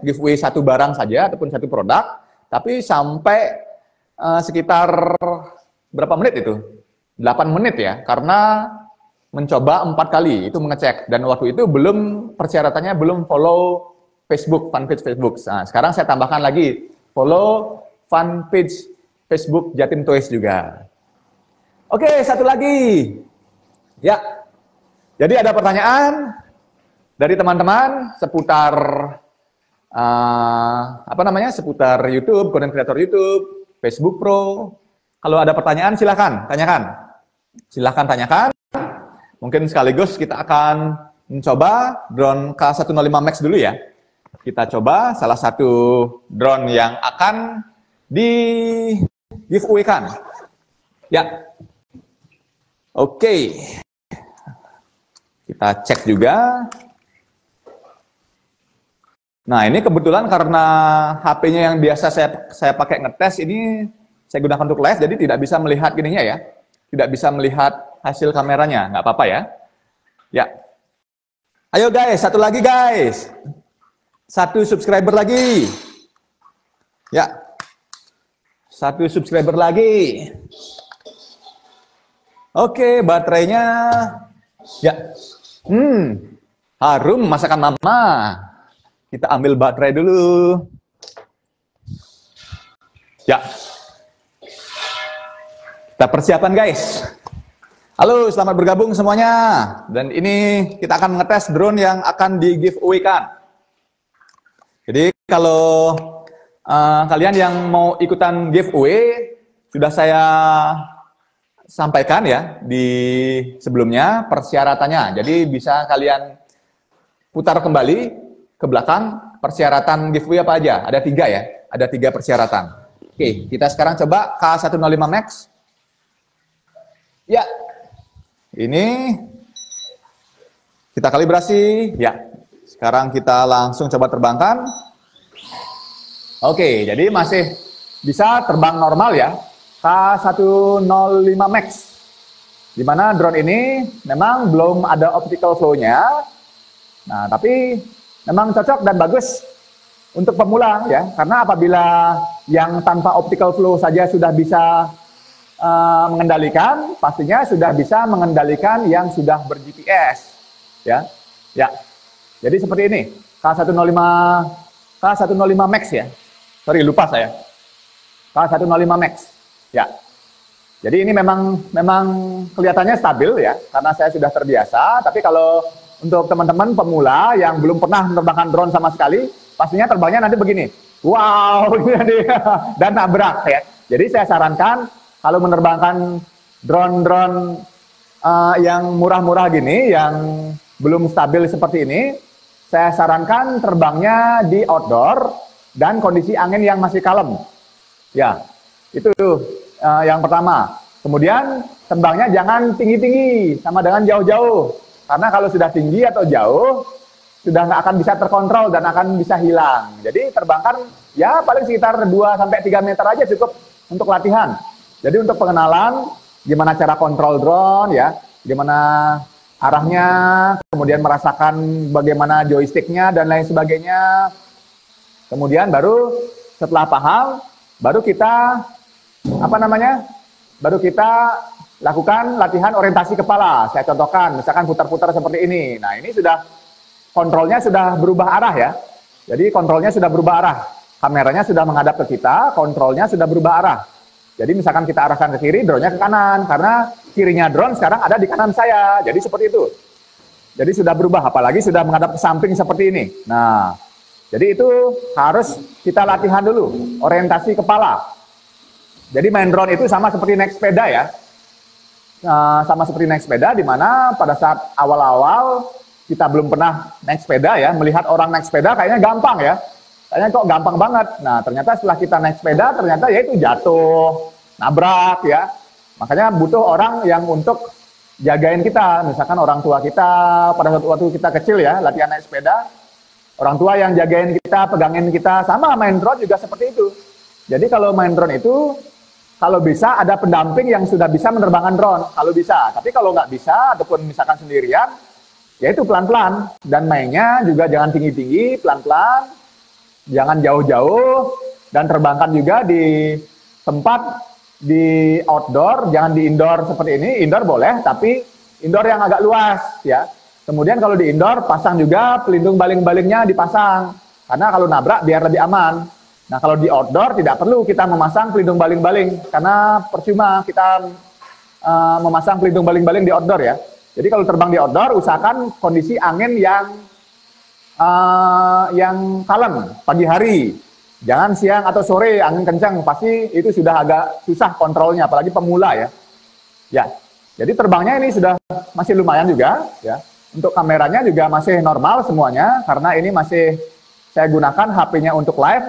giveaway satu barang saja ataupun satu produk, tapi sampai sekitar berapa menit itu? 8 menit ya, karena mencoba 4 kali itu mengecek, dan waktu itu belum persyaratannya belum follow Facebook, fanpage Facebook. Nah, sekarang saya tambahkan lagi follow fanpage Facebook Jatim Toys juga. Oke, satu lagi. Ya. Jadi ada pertanyaan dari teman-teman seputar seputar YouTube, konten kreator YouTube, Facebook Pro. Kalau ada pertanyaan silahkan tanyakan. Silahkan tanyakan. Mungkin sekaligus kita akan mencoba drone K105 Max dulu ya. Kita coba salah satu drone yang akan di giveaway-kan. Ya. Oke. Kita cek juga. Nah, ini kebetulan karena HP-nya yang biasa saya pakai ngetes ini saya gunakan untuk live, jadi tidak bisa melihat gininya ya. Tidak bisa melihat hasil kameranya, nggak apa-apa ya. Ya. Ayo guys, satu lagi guys. 1 subscriber lagi. Ya. 1 subscriber lagi. Oke, baterainya. Ya. Harum masakan mama. Kita ambil baterai dulu. Ya. Kita persiapan guys. Halo, selamat bergabung semuanya. Dan ini kita akan ngetes drone yang akan di giveaway-kan. Jadi kalau kalian yang mau ikutan giveaway, sudah saya sampaikan ya di sebelumnya persyaratannya. Jadi bisa kalian putar kembali ke belakang persyaratan giveaway apa aja. Ada 3 ya, ada 3 persyaratan. Oke, kita sekarang coba K105 Max. Ya, ini kita kalibrasi. Ya, sekarang kita langsung coba terbangkan. Oke, jadi masih bisa terbang normal ya. K105 Max. Dimana drone ini memang belum ada optical flow-nya. Nah, tapi memang cocok dan bagus untuk pemula ya. Karena apabila yang tanpa optical flow saja sudah bisa mengendalikan, pastinya sudah bisa mengendalikan yang sudah ber-GPS ya. Ya. Jadi seperti ini, K105 Max ya. Sorry, lupa saya. K105 Max. Ya. Jadi ini memang kelihatannya stabil ya, karena saya sudah terbiasa. Tapi kalau untuk teman-teman pemula yang belum pernah menerbangkan drone sama sekali, pastinya terbangnya nanti begini. Wow, dan nabrak ya. Jadi saya sarankan kalau menerbangkan drone-drone yang murah-murah gini, yang belum stabil seperti ini, saya sarankan terbangnya di outdoor dan kondisi angin yang masih kalem. Ya, itu yang pertama. Kemudian terbangnya jangan tinggi-tinggi sama dengan jauh-jauh. Karena kalau sudah tinggi atau jauh, sudah nggak akan bisa terkontrol dan akan bisa hilang. Jadi terbangkan ya paling sekitar 2-3 meter aja cukup untuk latihan. Jadi untuk pengenalan, gimana cara kontrol drone ya, gimana arahnya, kemudian merasakan bagaimana joysticknya dan lain sebagainya. Kemudian baru setelah paham, baru kita baru kita lakukan latihan orientasi kepala. Saya contohkan, misalkan putar-putar seperti ini. Nah, ini sudah kontrolnya sudah berubah arah ya. Jadi kontrolnya sudah berubah arah. Kameranya sudah menghadap ke kita, kontrolnya sudah berubah arah. Jadi misalkan kita arahkan ke kiri, drone-nya ke kanan. Karena kirinya drone sekarang ada di kanan saya. Jadi seperti itu. Jadi sudah berubah, apalagi sudah menghadap ke samping seperti ini. Nah, Jadi itu harus kita latihan dulu, orientasi kepala. Jadi main drone itu sama seperti naik sepeda ya. Sama seperti naik sepeda, di mana pada saat awal-awal kita belum pernah naik sepeda ya, melihat orang naik sepeda kayaknya gampang ya. Kayaknya kok gampang banget. Nah, ternyata setelah kita naik sepeda, ternyata ya itu jatuh, nabrak ya. Makanya butuh orang yang untuk jagain kita. Misalkan orang tua kita, pada waktu kita kecil ya, latihan naik sepeda, orang tua yang jagain kita, pegangin kita. Sama main drone juga seperti itu. Jadi kalau main drone itu, kalau bisa ada pendamping yang sudah bisa menerbangkan drone. Kalau bisa. Tapi kalau nggak bisa, ataupun misalkan sendirian, ya itu pelan-pelan. Dan mainnya juga jangan tinggi-tinggi, pelan-pelan. Jangan jauh-jauh. Dan terbangkan juga di tempat di outdoor, jangan di indoor seperti ini. Indoor boleh, tapi indoor yang agak luas ya. Kemudian kalau di indoor, pasang juga pelindung baling-balingnya dipasang. Karena kalau nabrak biar lebih aman. Nah kalau di outdoor tidak perlu kita memasang pelindung baling-baling. Karena percuma kita memasang pelindung baling-baling di outdoor ya. Jadi kalau terbang di outdoor, usahakan kondisi angin yang kalem pagi hari. Jangan siang atau sore angin kencang, pasti itu sudah agak susah kontrolnya, apalagi pemula ya. Ya, jadi terbangnya ini sudah masih lumayan juga ya. Untuk kameranya juga masih normal semuanya, karena ini masih saya gunakan HP-nya untuk live.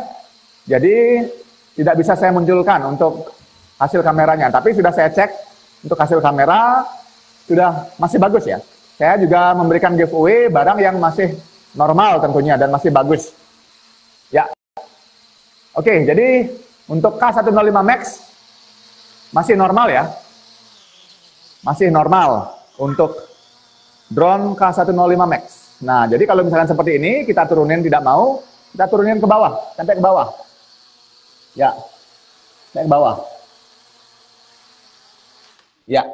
Jadi tidak bisa saya munculkan untuk hasil kameranya, tapi sudah saya cek untuk hasil kamera sudah masih bagus ya. Saya juga memberikan giveaway barang yang masih normal tentunya dan masih bagus. Ya. Oke, jadi untuk K105 Max masih normal ya. Masih normal untuk drone K105 Max. Nah, jadi kalau misalkan seperti ini kita turunin tidak mau, kita turunin ke bawah, sampai ke bawah. Ya. Sampai ke bawah. Ya.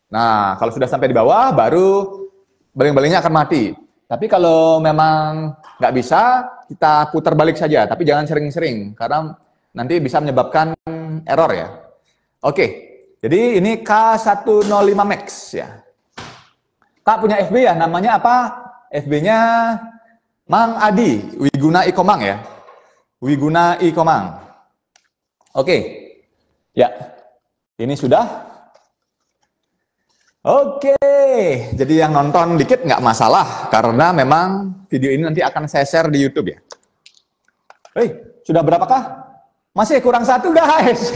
Nah, kalau sudah sampai di bawah baru baling-balingnya akan mati. Tapi kalau memang nggak bisa, kita putar balik saja. Tapi jangan sering-sering, karena nanti bisa menyebabkan error ya. Oke, jadi ini K105 Max ya. Kak punya FB ya, namanya apa? FB-nya Mang Adi, Wiguna Ikomang ya. Wiguna Ikomang. Oke, ya. Ini sudah. Oke, jadi yang nonton dikit nggak masalah, karena memang video ini nanti akan saya share di YouTube ya. Sudah berapakah? Masih kurang satu guys.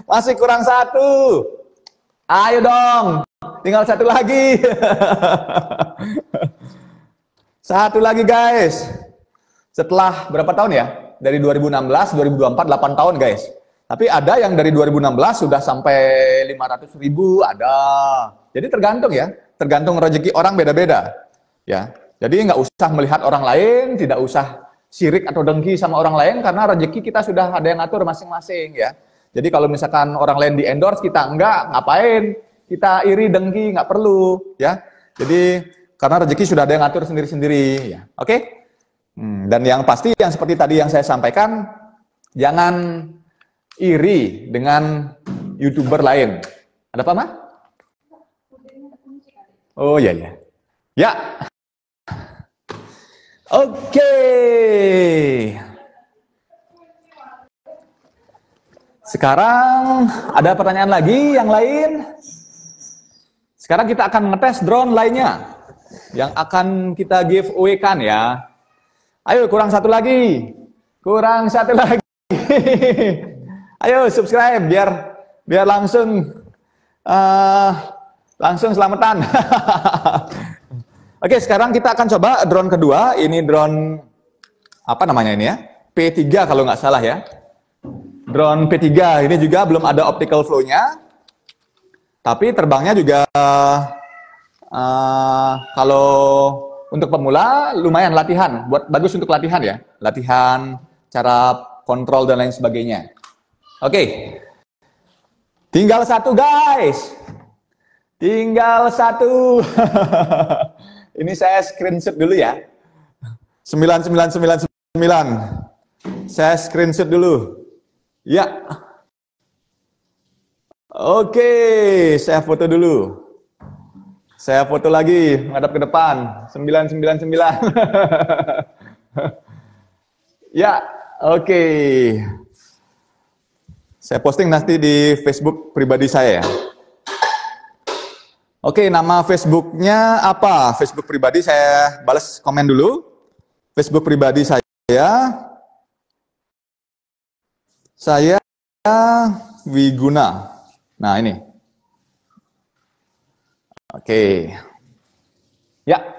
Masih kurang satu. Ayo dong, tinggal satu lagi. Satu lagi guys. Setelah berapa tahun ya? Dari 2016, 2024, 8 tahun guys. Tapi ada yang dari 2016 sudah sampai 500.000, ada. Jadi tergantung ya, tergantung rezeki orang beda-beda. Ya, jadi nggak usah melihat orang lain, tidak usah sirik atau dengki sama orang lain, karena rezeki kita sudah ada yang ngatur masing-masing ya. Jadi kalau misalkan orang lain di endorse kita enggak, ngapain? Kita iri dengki, nggak perlu ya. Jadi karena rezeki sudah ada yang ngatur sendiri-sendiri ya. Oke? Dan yang pasti yang seperti tadi yang saya sampaikan, jangan iri dengan YouTuber lain. Ada apa, Ma? Oh iya ya. Ya. Oke. Sekarang ada pertanyaan lagi yang lain. Sekarang kita akan ngetes drone lainnya yang akan kita giveaway-kan ya. Ayo kurang satu lagi. Kurang satu lagi. Ayo subscribe biar langsung selamatan. Oke, sekarang kita akan coba drone kedua. Ini drone apa namanya ini ya? P3 kalau nggak salah ya. Drone P3 ini juga belum ada optical flow-nya. Tapi terbangnya juga kalau untuk pemula lumayan latihan, bagus untuk latihan ya. Latihan cara kontrol dan lain sebagainya. Oke, tinggal satu guys, tinggal satu. Ini saya screenshot dulu ya, 9999. Saya screenshot dulu, ya. Oke, saya foto dulu. Saya foto lagi, menghadap ke depan, 999. Ya, oke. Saya posting nanti di Facebook pribadi saya ya. Oke, nama Facebooknya apa? Facebook pribadi saya balas komen dulu. Facebook pribadi saya Wiguna. Nah ini. Oke. Ya.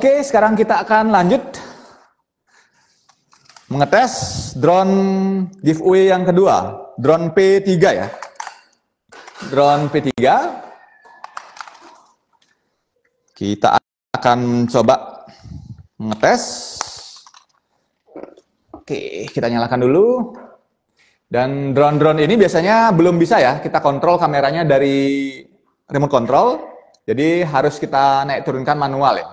Oke, sekarang kita akan lanjut mengetes drone giveaway yang kedua, drone P3 ya. Drone P3. Kita akan coba mengetes. Oke, kita nyalakan dulu. Dan drone-drone ini biasanya belum bisa ya, kita kontrol kameranya dari remote control. Jadi harus kita naik turunkan manual ya.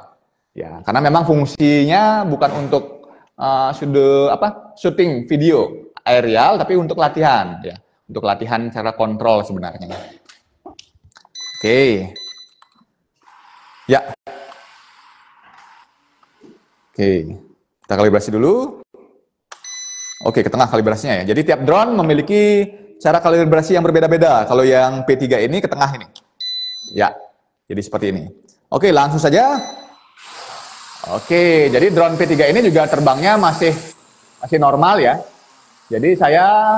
Ya, karena memang fungsinya bukan untuk syuting video aerial, tapi untuk latihan ya, untuk latihan cara kontrol sebenarnya. Oke, ya, oke, kita kalibrasi dulu. Oke, ke tengah kalibrasinya ya. Jadi tiap drone memiliki cara kalibrasi yang berbeda-beda. Kalau yang P3 ini ke tengah ini, ya, jadi seperti ini. Oke, langsung saja. Oke, jadi drone P3 ini juga terbangnya masih normal ya. Jadi saya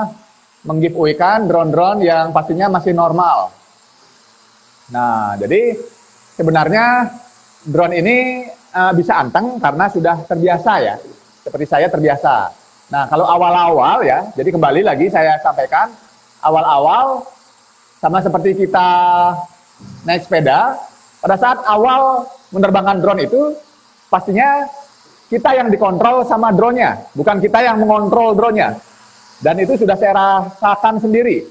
meng-giveaway-kan drone-drone yang pastinya masih normal. Nah, jadi sebenarnya drone ini bisa anteng karena sudah terbiasa ya. Seperti saya terbiasa. Nah, kalau awal-awal ya, jadi kembali lagi saya sampaikan, awal-awal sama seperti kita naik sepeda, pada saat awal menerbangkan drone itu, pastinya kita yang dikontrol sama drone-nya, bukan kita yang mengontrol drone-nya. Dan itu sudah saya rasakan sendiri.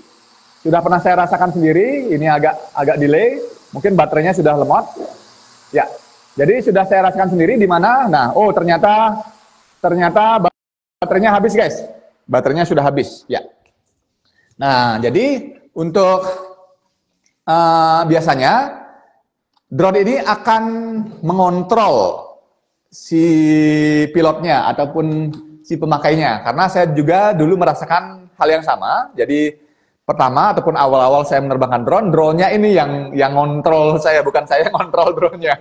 Sudah pernah saya rasakan sendiri, ini agak delay, mungkin baterainya sudah lemot. Ya, jadi sudah saya rasakan sendiri di mana, nah, oh ternyata baterainya habis guys. Baterainya sudah habis, ya. Nah, jadi untuk biasanya drone ini akan mengontrol si pilotnya ataupun si pemakainya, karena saya juga dulu merasakan hal yang sama. Jadi pertama ataupun awal-awal saya menerbangkan drone-nya ini yang ngontrol saya, bukan saya yang ngontrol drone-nya.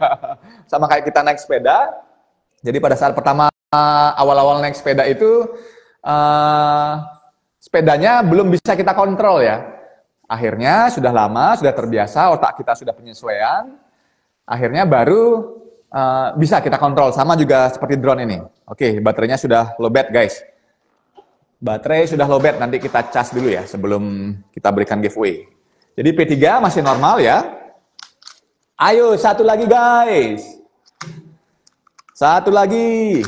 Sama kayak kita naik sepeda. Jadi pada saat pertama awal-awal naik sepeda itu sepedanya belum bisa kita kontrol ya. Akhirnya sudah lama, sudah terbiasa, otak kita sudah penyesuaian. Akhirnya baru bisa kita kontrol, sama juga seperti drone ini. Oke, baterainya sudah lowbat guys. Baterai sudah lowbat, nanti kita cas dulu ya sebelum kita berikan giveaway. Jadi P3 masih normal ya. Ayo satu lagi guys. Satu lagi.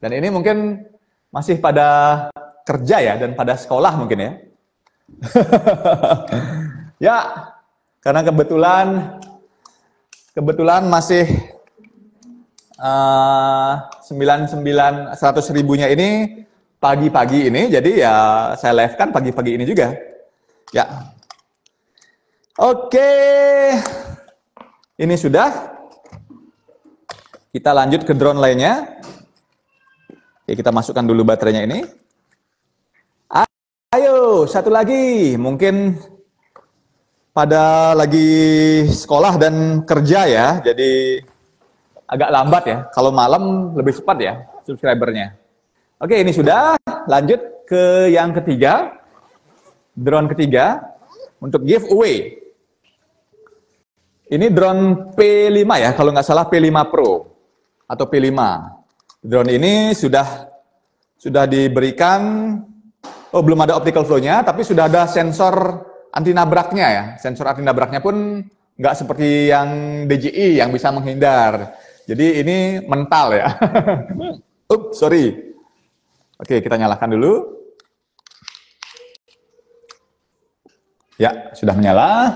Dan ini mungkin masih pada kerja ya dan pada sekolah mungkin ya. Ya, karena kebetulan masih 100 ribunya ini pagi-pagi ini, jadi ya saya live kan pagi-pagi ini juga. Ya. Oke. Ini sudah. Kita lanjut ke drone lainnya. Oke, kita masukkan dulu baterainya ini. Ayo, satu lagi. Mungkin pada lagi sekolah dan kerja ya, jadi agak lambat ya. Kalau malam lebih cepat ya subscribernya. Oke, ini sudah. Lanjut ke yang ketiga. Drone ketiga untuk giveaway. Ini drone P5 ya, kalau nggak salah P5 Pro atau P5. Drone ini sudah diberikan, oh belum ada optical flow-nya, tapi sudah ada sensor anti nabraknya ya. Sensor anti nabraknya pun nggak seperti yang DJI yang bisa menghindar. Jadi ini mental ya. Ups, sorry. Oke, kita nyalakan dulu. Ya, sudah menyala.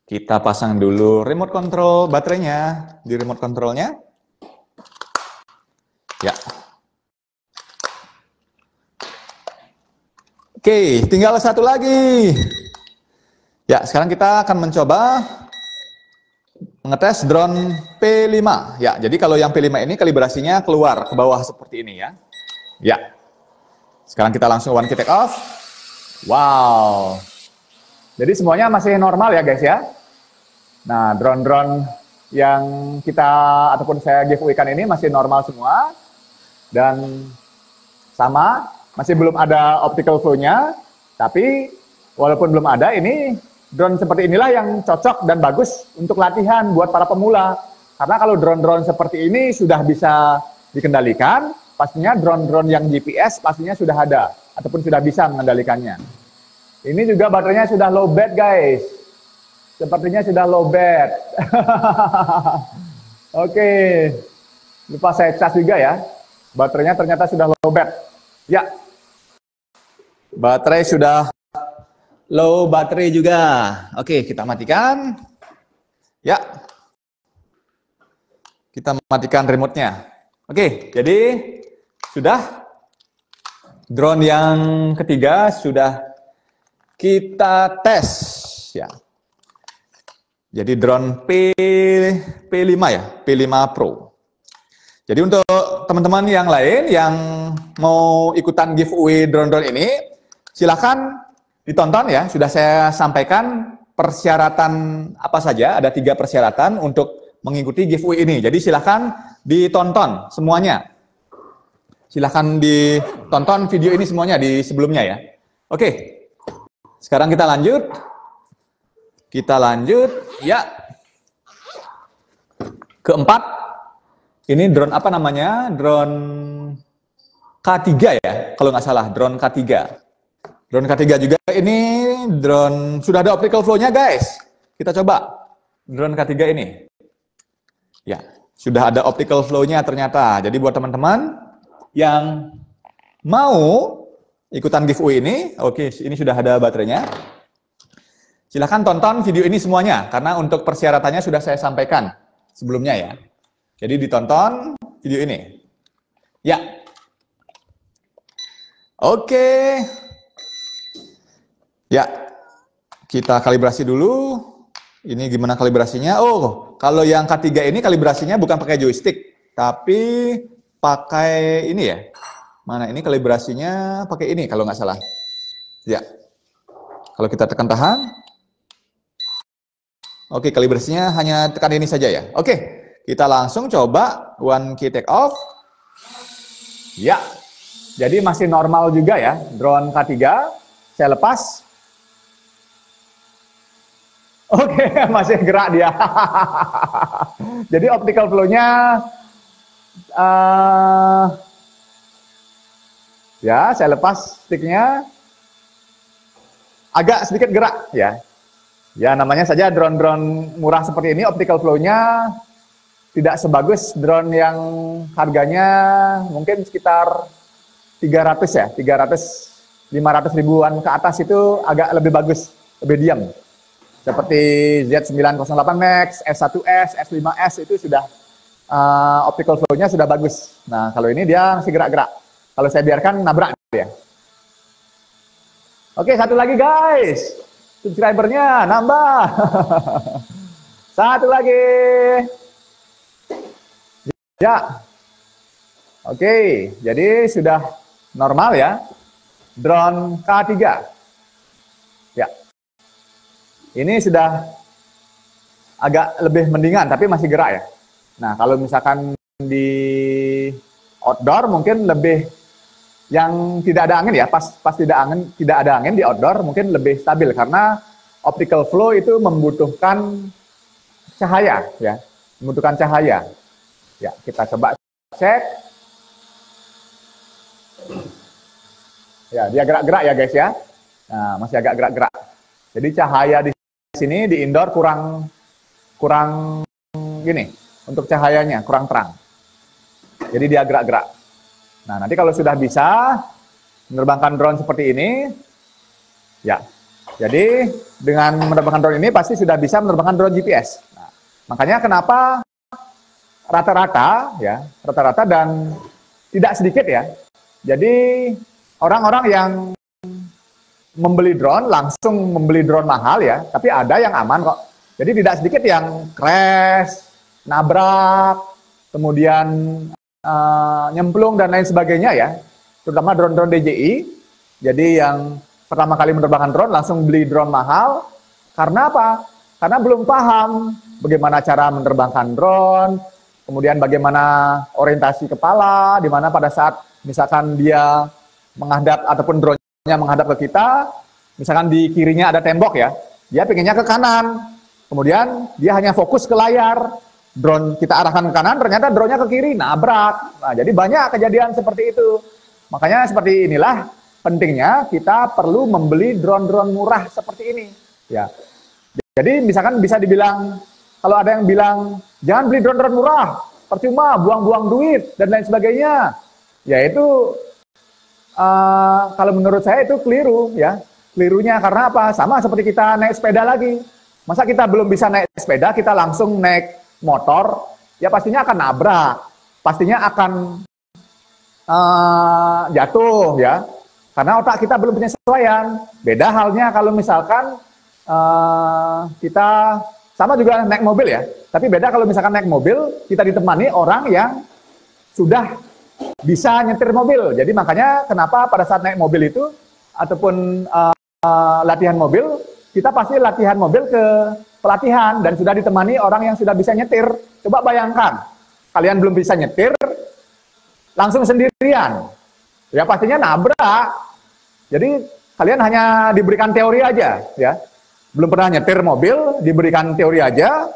Kita pasang dulu remote control baterainya di remote controlnya. Ya. Oke, tinggal satu lagi. Ya, sekarang kita akan mencoba mengetes drone P5. Ya, jadi kalau yang P5 ini kalibrasinya keluar ke bawah seperti ini ya. Ya. Sekarang kita langsung one key take off. Wow. Jadi semuanya masih normal ya guys ya. Nah, drone-drone yang kita ataupun saya giveaway-kan ini masih normal semua. Dan sama, masih belum ada optical flow-nya. Tapi walaupun belum ada, ini drone seperti inilah yang cocok dan bagus untuk latihan buat para pemula. Karena kalau drone-drone seperti ini sudah bisa dikendalikan, pastinya drone-drone yang GPS pastinya sudah ada ataupun sudah bisa mengendalikannya. Ini juga baterainya sudah low bat guys. Sepertinya sudah low bat. Oke. Lupa saya cas juga ya. Baterainya ternyata sudah low bat. Ya. Baterai sudah low baterai juga. Oke, kita matikan. Ya. Kita matikan remote-nya. Oke, jadi sudah drone yang ketiga sudah kita tes ya. Jadi drone P5 ya, P5 Pro. Jadi untuk teman-teman yang lain yang mau ikutan giveaway drone-drone ini, silakan ditonton ya. Sudah saya sampaikan persyaratan apa saja, ada 3 persyaratan untuk mengikuti giveaway ini. Jadi silakan ditonton semuanya. Silakan ditonton video ini semuanya di sebelumnya ya. Oke. Sekarang kita lanjut. Kita lanjut. Ya. Keempat. Ini drone apa namanya? Drone K3 ya, kalau nggak salah. Drone K3. Drone K3 juga ini drone sudah ada optical flow-nya guys. Kita coba drone K3 ini. Ya, sudah ada optical flow-nya ternyata. Jadi buat teman-teman yang mau ikutan giveaway ini, oke, ini sudah ada baterainya. Silahkan tonton video ini semuanya, karena untuk persyaratannya sudah saya sampaikan sebelumnya ya. Jadi ditonton video ini. Ya. Oke. Ya, kita kalibrasi dulu. Ini gimana kalibrasinya? Oh, kalau yang K3 ini kalibrasinya bukan pakai joystick, tapi pakai ini ya. Mana ini kalibrasinya pakai ini kalau nggak salah. Ya. Kalau kita tekan tahan. Oke, kalibrasinya hanya tekan ini saja ya. Oke, kita langsung coba one key take off. Ya. Jadi masih normal juga ya drone K3. Saya lepas. Oke, masih gerak dia. Jadi optical flow-nya ya, saya lepas sticknya, agak sedikit gerak ya. Ya namanya saja drone-drone murah seperti ini, optical flow-nya tidak sebagus drone yang harganya mungkin sekitar 300 ya, 500 ribuan ke atas itu agak lebih bagus, lebih diam. Seperti Z908 Max, S1S, S5S itu sudah optical flow-nya sudah bagus. Nah, kalau ini dia masih gerak-gerak. Kalau saya biarkan nabrak dia. Oke, satu lagi guys. Subscribernya nambah. Satu lagi. Ya. Oke, jadi sudah normal ya. Drone K3. Ya. Ini sudah agak lebih mendingan, tapi masih gerak ya. Nah, kalau misalkan di outdoor mungkin lebih yang tidak ada angin ya, pas tidak ada angin di outdoor mungkin lebih stabil karena optical flow itu membutuhkan cahaya ya, membutuhkan cahaya. Ya, kita coba cek. Ya, dia gerak-gerak ya guys ya. Nah, masih agak gerak-gerak. Jadi cahaya di sini di indoor kurang gini, untuk cahayanya kurang terang. Jadi dia gerak-gerak. Nah, nanti kalau sudah bisa menerbangkan drone seperti ini, ya. Jadi dengan menerbangkan drone ini pasti sudah bisa menerbangkan drone GPS. Nah, makanya kenapa rata-rata ya, rata-rata dan tidak sedikit ya. Jadi orang-orang yang membeli drone langsung membeli drone mahal ya, tapi ada yang aman kok. Jadi tidak sedikit yang crash, nabrak, kemudian nyemplung dan lain sebagainya ya. Terutama drone-drone DJI. Jadi yang pertama kali menerbangkan drone langsung beli drone mahal. Karena apa? Karena belum paham bagaimana cara menerbangkan drone, kemudian bagaimana orientasi kepala, di mana pada saat misalkan dia menghadap ataupun drone-nya menghadap ke kita, misalkan di kirinya ada tembok ya, dia pengennya ke kanan. Kemudian dia hanya fokus ke layar, drone kita arahkan ke kanan, ternyata drone-nya ke kiri, nabrak. Nah, jadi banyak kejadian seperti itu. Makanya seperti inilah pentingnya kita perlu membeli drone-drone murah seperti ini. Ya. Jadi misalkan bisa dibilang, kalau ada yang bilang, jangan beli drone-drone murah, percuma, buang-buang duit, dan lain sebagainya. Ya itu, kalau menurut saya itu keliru ya. Kelirunya karena apa? Sama seperti kita naik sepeda lagi. Masa kita belum bisa naik sepeda, kita langsung naik motor, ya pastinya akan nabrak, pastinya akan jatuh ya, karena otak kita belum penyesuaian. Beda halnya kalau misalkan kita sama juga naik mobil ya, tapi beda kalau misalkan naik mobil, kita ditemani orang yang sudah bisa nyetir mobil. Jadi makanya kenapa pada saat naik mobil itu, ataupun latihan mobil, kita pasti latihan mobil ke pelatihan dan sudah ditemani orang yang sudah bisa nyetir. Coba bayangkan, kalian belum bisa nyetir, langsung sendirian. Ya pastinya nabrak. Jadi kalian hanya diberikan teori aja, ya. Belum pernah nyetir mobil, diberikan teori aja,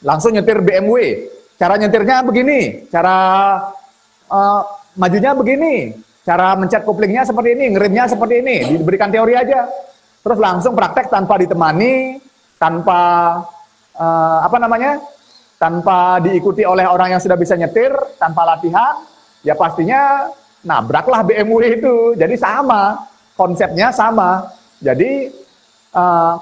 langsung nyetir BMW. Cara nyetirnya begini, cara majunya begini, cara mencet kuplingnya seperti ini, ngeremnya seperti ini, diberikan teori aja. Terus langsung praktek tanpa ditemani, tanpa tanpa diikuti oleh orang yang sudah bisa nyetir, tanpa latihan, ya pastinya nabraklah BMW itu. Jadi sama, konsepnya sama. Jadi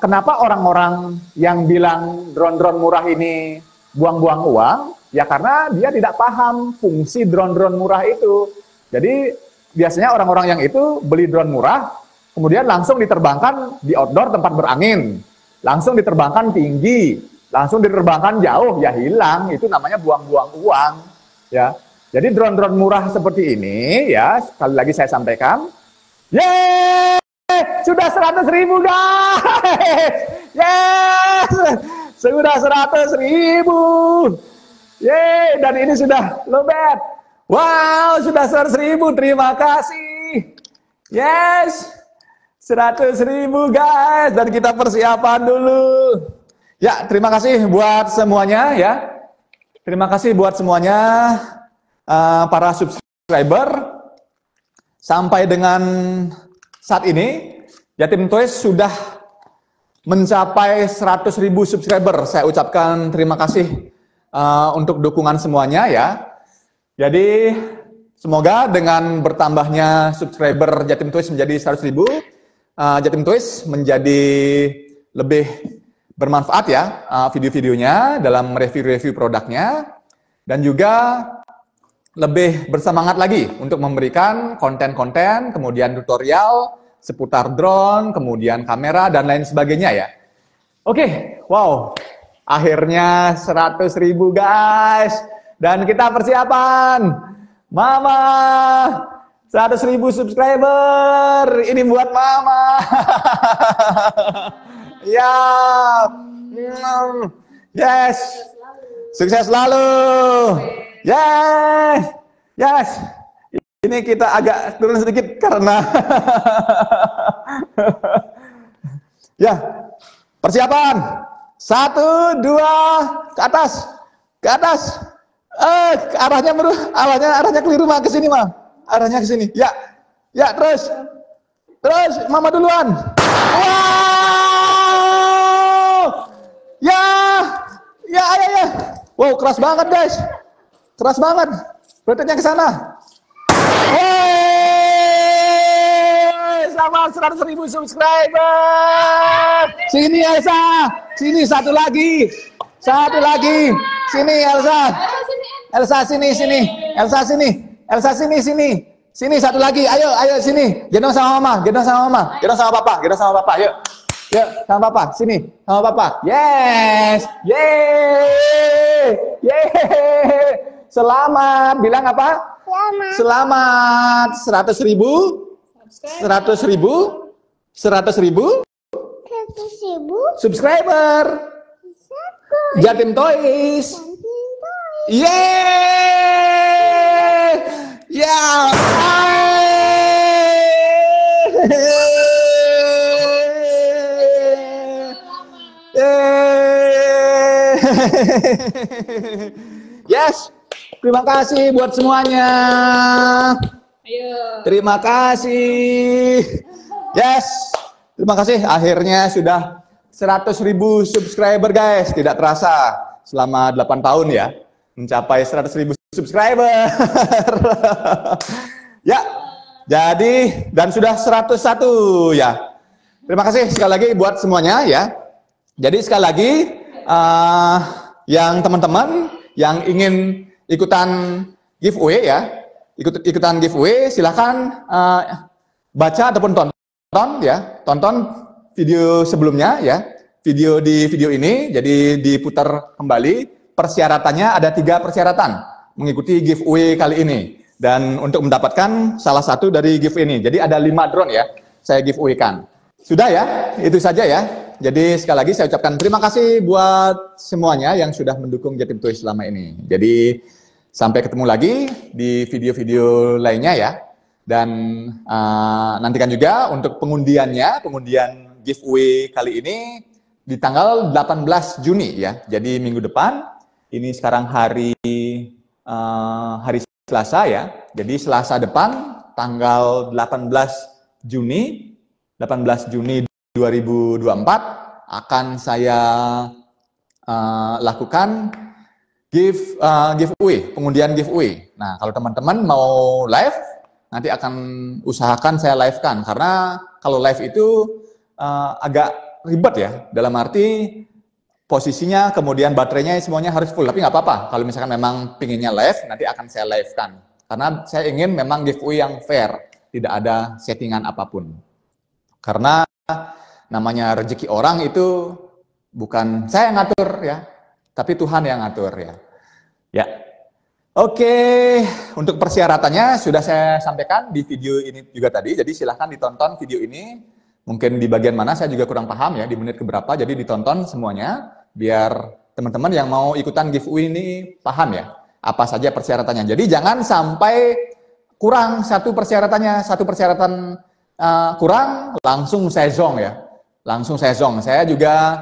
kenapa orang-orang yang bilang drone-drone murah ini buang-buang uang? Ya karena dia tidak paham fungsi drone-drone murah itu. Jadi biasanya orang-orang yang itu beli drone murah, kemudian langsung diterbangkan di outdoor tempat berangin, langsung diterbangkan tinggi, langsung diterbangkan jauh, ya hilang. Itu namanya buang-buang uang. Ya, jadi drone-drone murah seperti ini, ya sekali lagi saya sampaikan, yeay, sudah 100.000 guys, yes, sudah 100.000, yeay, dan ini sudah lowbat, wow, sudah 100.000, terima kasih, yes. 100.000 guys, dan kita persiapan dulu. Ya, terima kasih buat semuanya ya. Terima kasih buat semuanya para subscriber. Sampai dengan saat ini, Jatim Toys sudah mencapai 100.000 subscriber. Saya ucapkan terima kasih untuk dukungan semuanya ya. Jadi semoga dengan bertambahnya subscriber Jatim Toys menjadi 100.000, Jatim Toys menjadi lebih bermanfaat ya video-videonya dalam review-review produknya, dan juga lebih bersemangat lagi untuk memberikan konten-konten, kemudian tutorial seputar drone, kemudian kamera dan lain sebagainya ya. Oke, wow, akhirnya 100.000 guys, dan kita persiapan, Mama. 100.000 subscriber, ini buat Mama. Ya, yes, sukses selalu. Yes, yes. Ini kita agak turun sedikit karena ya, persiapan. 1, 2, ke atas, ke atas. Arahnya keliru mah, ke sini mah. Arahnya ke sini. Ya. Ya, terus. Terus Mama duluan. Wow! Ya. Ya. Wow, keras banget, guys. Keras banget. Rotetnya ke sana. Sama 100.000 subscriber. Sini Elsa. Sini satu lagi. Satu lagi. Sini Elsa. Elsa sini. Elsa sini. Elsa sini. Sini satu lagi. Ayo sini. Gendong sama Mama. Gendong sama Papa. Ayo. Yuk, sama papa, sini, sama papa. Yes, yeay, yeay. Selamat, bilang apa? Selamat 100.000, 100.000, 100.000 subscriber Jatim Toys. Yeay, ya. Yes, terima kasih buat semuanya. Ayo. Terima kasih. Yes, terima kasih. Akhirnya sudah 100.000 subscriber guys. Tidak terasa selama 8 tahun ya, mencapai 100.000 subscriber. Ya, jadi dan sudah 101 ya. Terima kasih sekali lagi buat semuanya ya. Jadi sekali lagi yang teman-teman yang ingin ikutan giveaway ya, ikutan giveaway silahkan baca ataupun tonton ya, tonton video sebelumnya ya, video di video ini. Jadi diputar kembali. Persyaratannya ada 3 persyaratan mengikuti giveaway kali ini. Dan untuk mendapatkan salah satu dari giveaway ini, jadi ada 5 drone ya, saya giveaway-kan. Sudah ya, itu saja ya. Jadi sekali lagi saya ucapkan terima kasih buat semuanya yang sudah mendukung Jatim Toys selama ini. Jadi sampai ketemu lagi di video-video lainnya ya. Dan nantikan juga untuk pengundiannya, pengundian giveaway kali ini di tanggal 18 Juni ya. Jadi minggu depan, ini sekarang hari Selasa ya. Jadi Selasa depan tanggal 18 Juni 2024 akan saya lakukan giveaway, pengundian giveaway. Nah, kalau teman-teman mau live, nanti akan usahakan saya live-kan. Karena kalau live itu agak ribet ya, dalam arti posisinya, kemudian baterainya semuanya harus full. Tapi nggak apa-apa, kalau misalkan memang pinginnya live, nanti akan saya live-kan. Karena saya ingin memang giveaway yang fair, tidak ada settingan apapun. Karena namanya rezeki orang itu bukan saya yang ngatur ya, tapi Tuhan yang ngatur ya. Ya. Oke, untuk persyaratannya sudah saya sampaikan di video ini juga tadi, jadi silahkan ditonton video ini. Mungkin di bagian mana saya juga kurang paham ya, di menit keberapa, jadi ditonton semuanya, biar teman-teman yang mau ikutan giveaway ini paham ya, apa saja persyaratannya. Jadi jangan sampai kurang satu persyaratannya, satu persyaratan kurang, langsung saya zong ya, langsung saya zong. Saya juga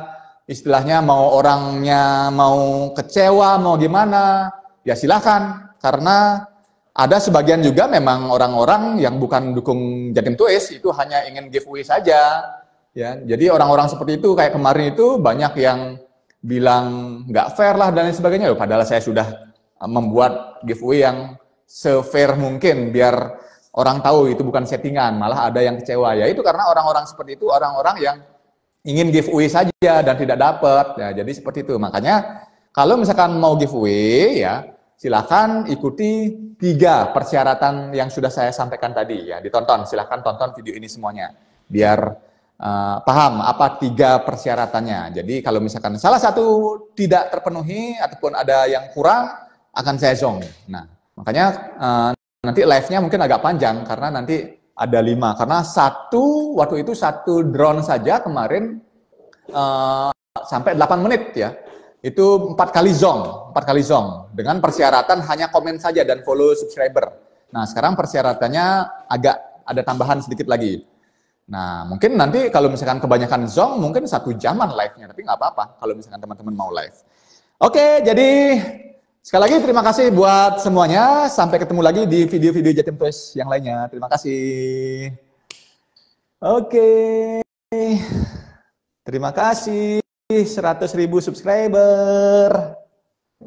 istilahnya mau orangnya mau kecewa, mau gimana, ya silahkan. Karena ada sebagian juga memang orang-orang yang bukan dukung Jatim Toys, itu hanya ingin giveaway saja. Ya, jadi orang-orang seperti itu kayak kemarin itu banyak yang bilang nggak fair lah dan lain sebagainya. Padahal saya sudah membuat giveaway yang se-fair mungkin biar orang tahu itu bukan settingan, malah ada yang kecewa. Ya itu karena orang-orang seperti itu orang-orang yang ingin giveaway saja dan tidak dapat. Ya, jadi seperti itu. Makanya kalau misalkan mau giveaway ya silakan ikuti 3 persyaratan yang sudah saya sampaikan tadi ya, ditonton. Silakan tonton video ini semuanya biar paham apa 3 persyaratannya. Jadi kalau misalkan salah satu tidak terpenuhi ataupun ada yang kurang, akan saya zong. Nah, makanya nanti live-nya mungkin agak panjang karena nanti ada 5. Karena waktu itu satu drone saja kemarin sampai 8 menit ya. Itu 4 kali zong dengan persyaratan hanya komen saja dan follow subscriber. Nah, sekarang persyaratannya agak ada tambahan sedikit lagi. Nah, mungkin nanti kalau misalkan kebanyakan zong, mungkin 1 jaman live-nya, tapi nggak apa-apa kalau misalkan teman-teman mau live. Oke, jadi sekali lagi terima kasih buat semuanya. Sampai ketemu lagi di video-video Jatim Toys yang lainnya. Terima kasih. Oke. Terima kasih 100.000 subscriber.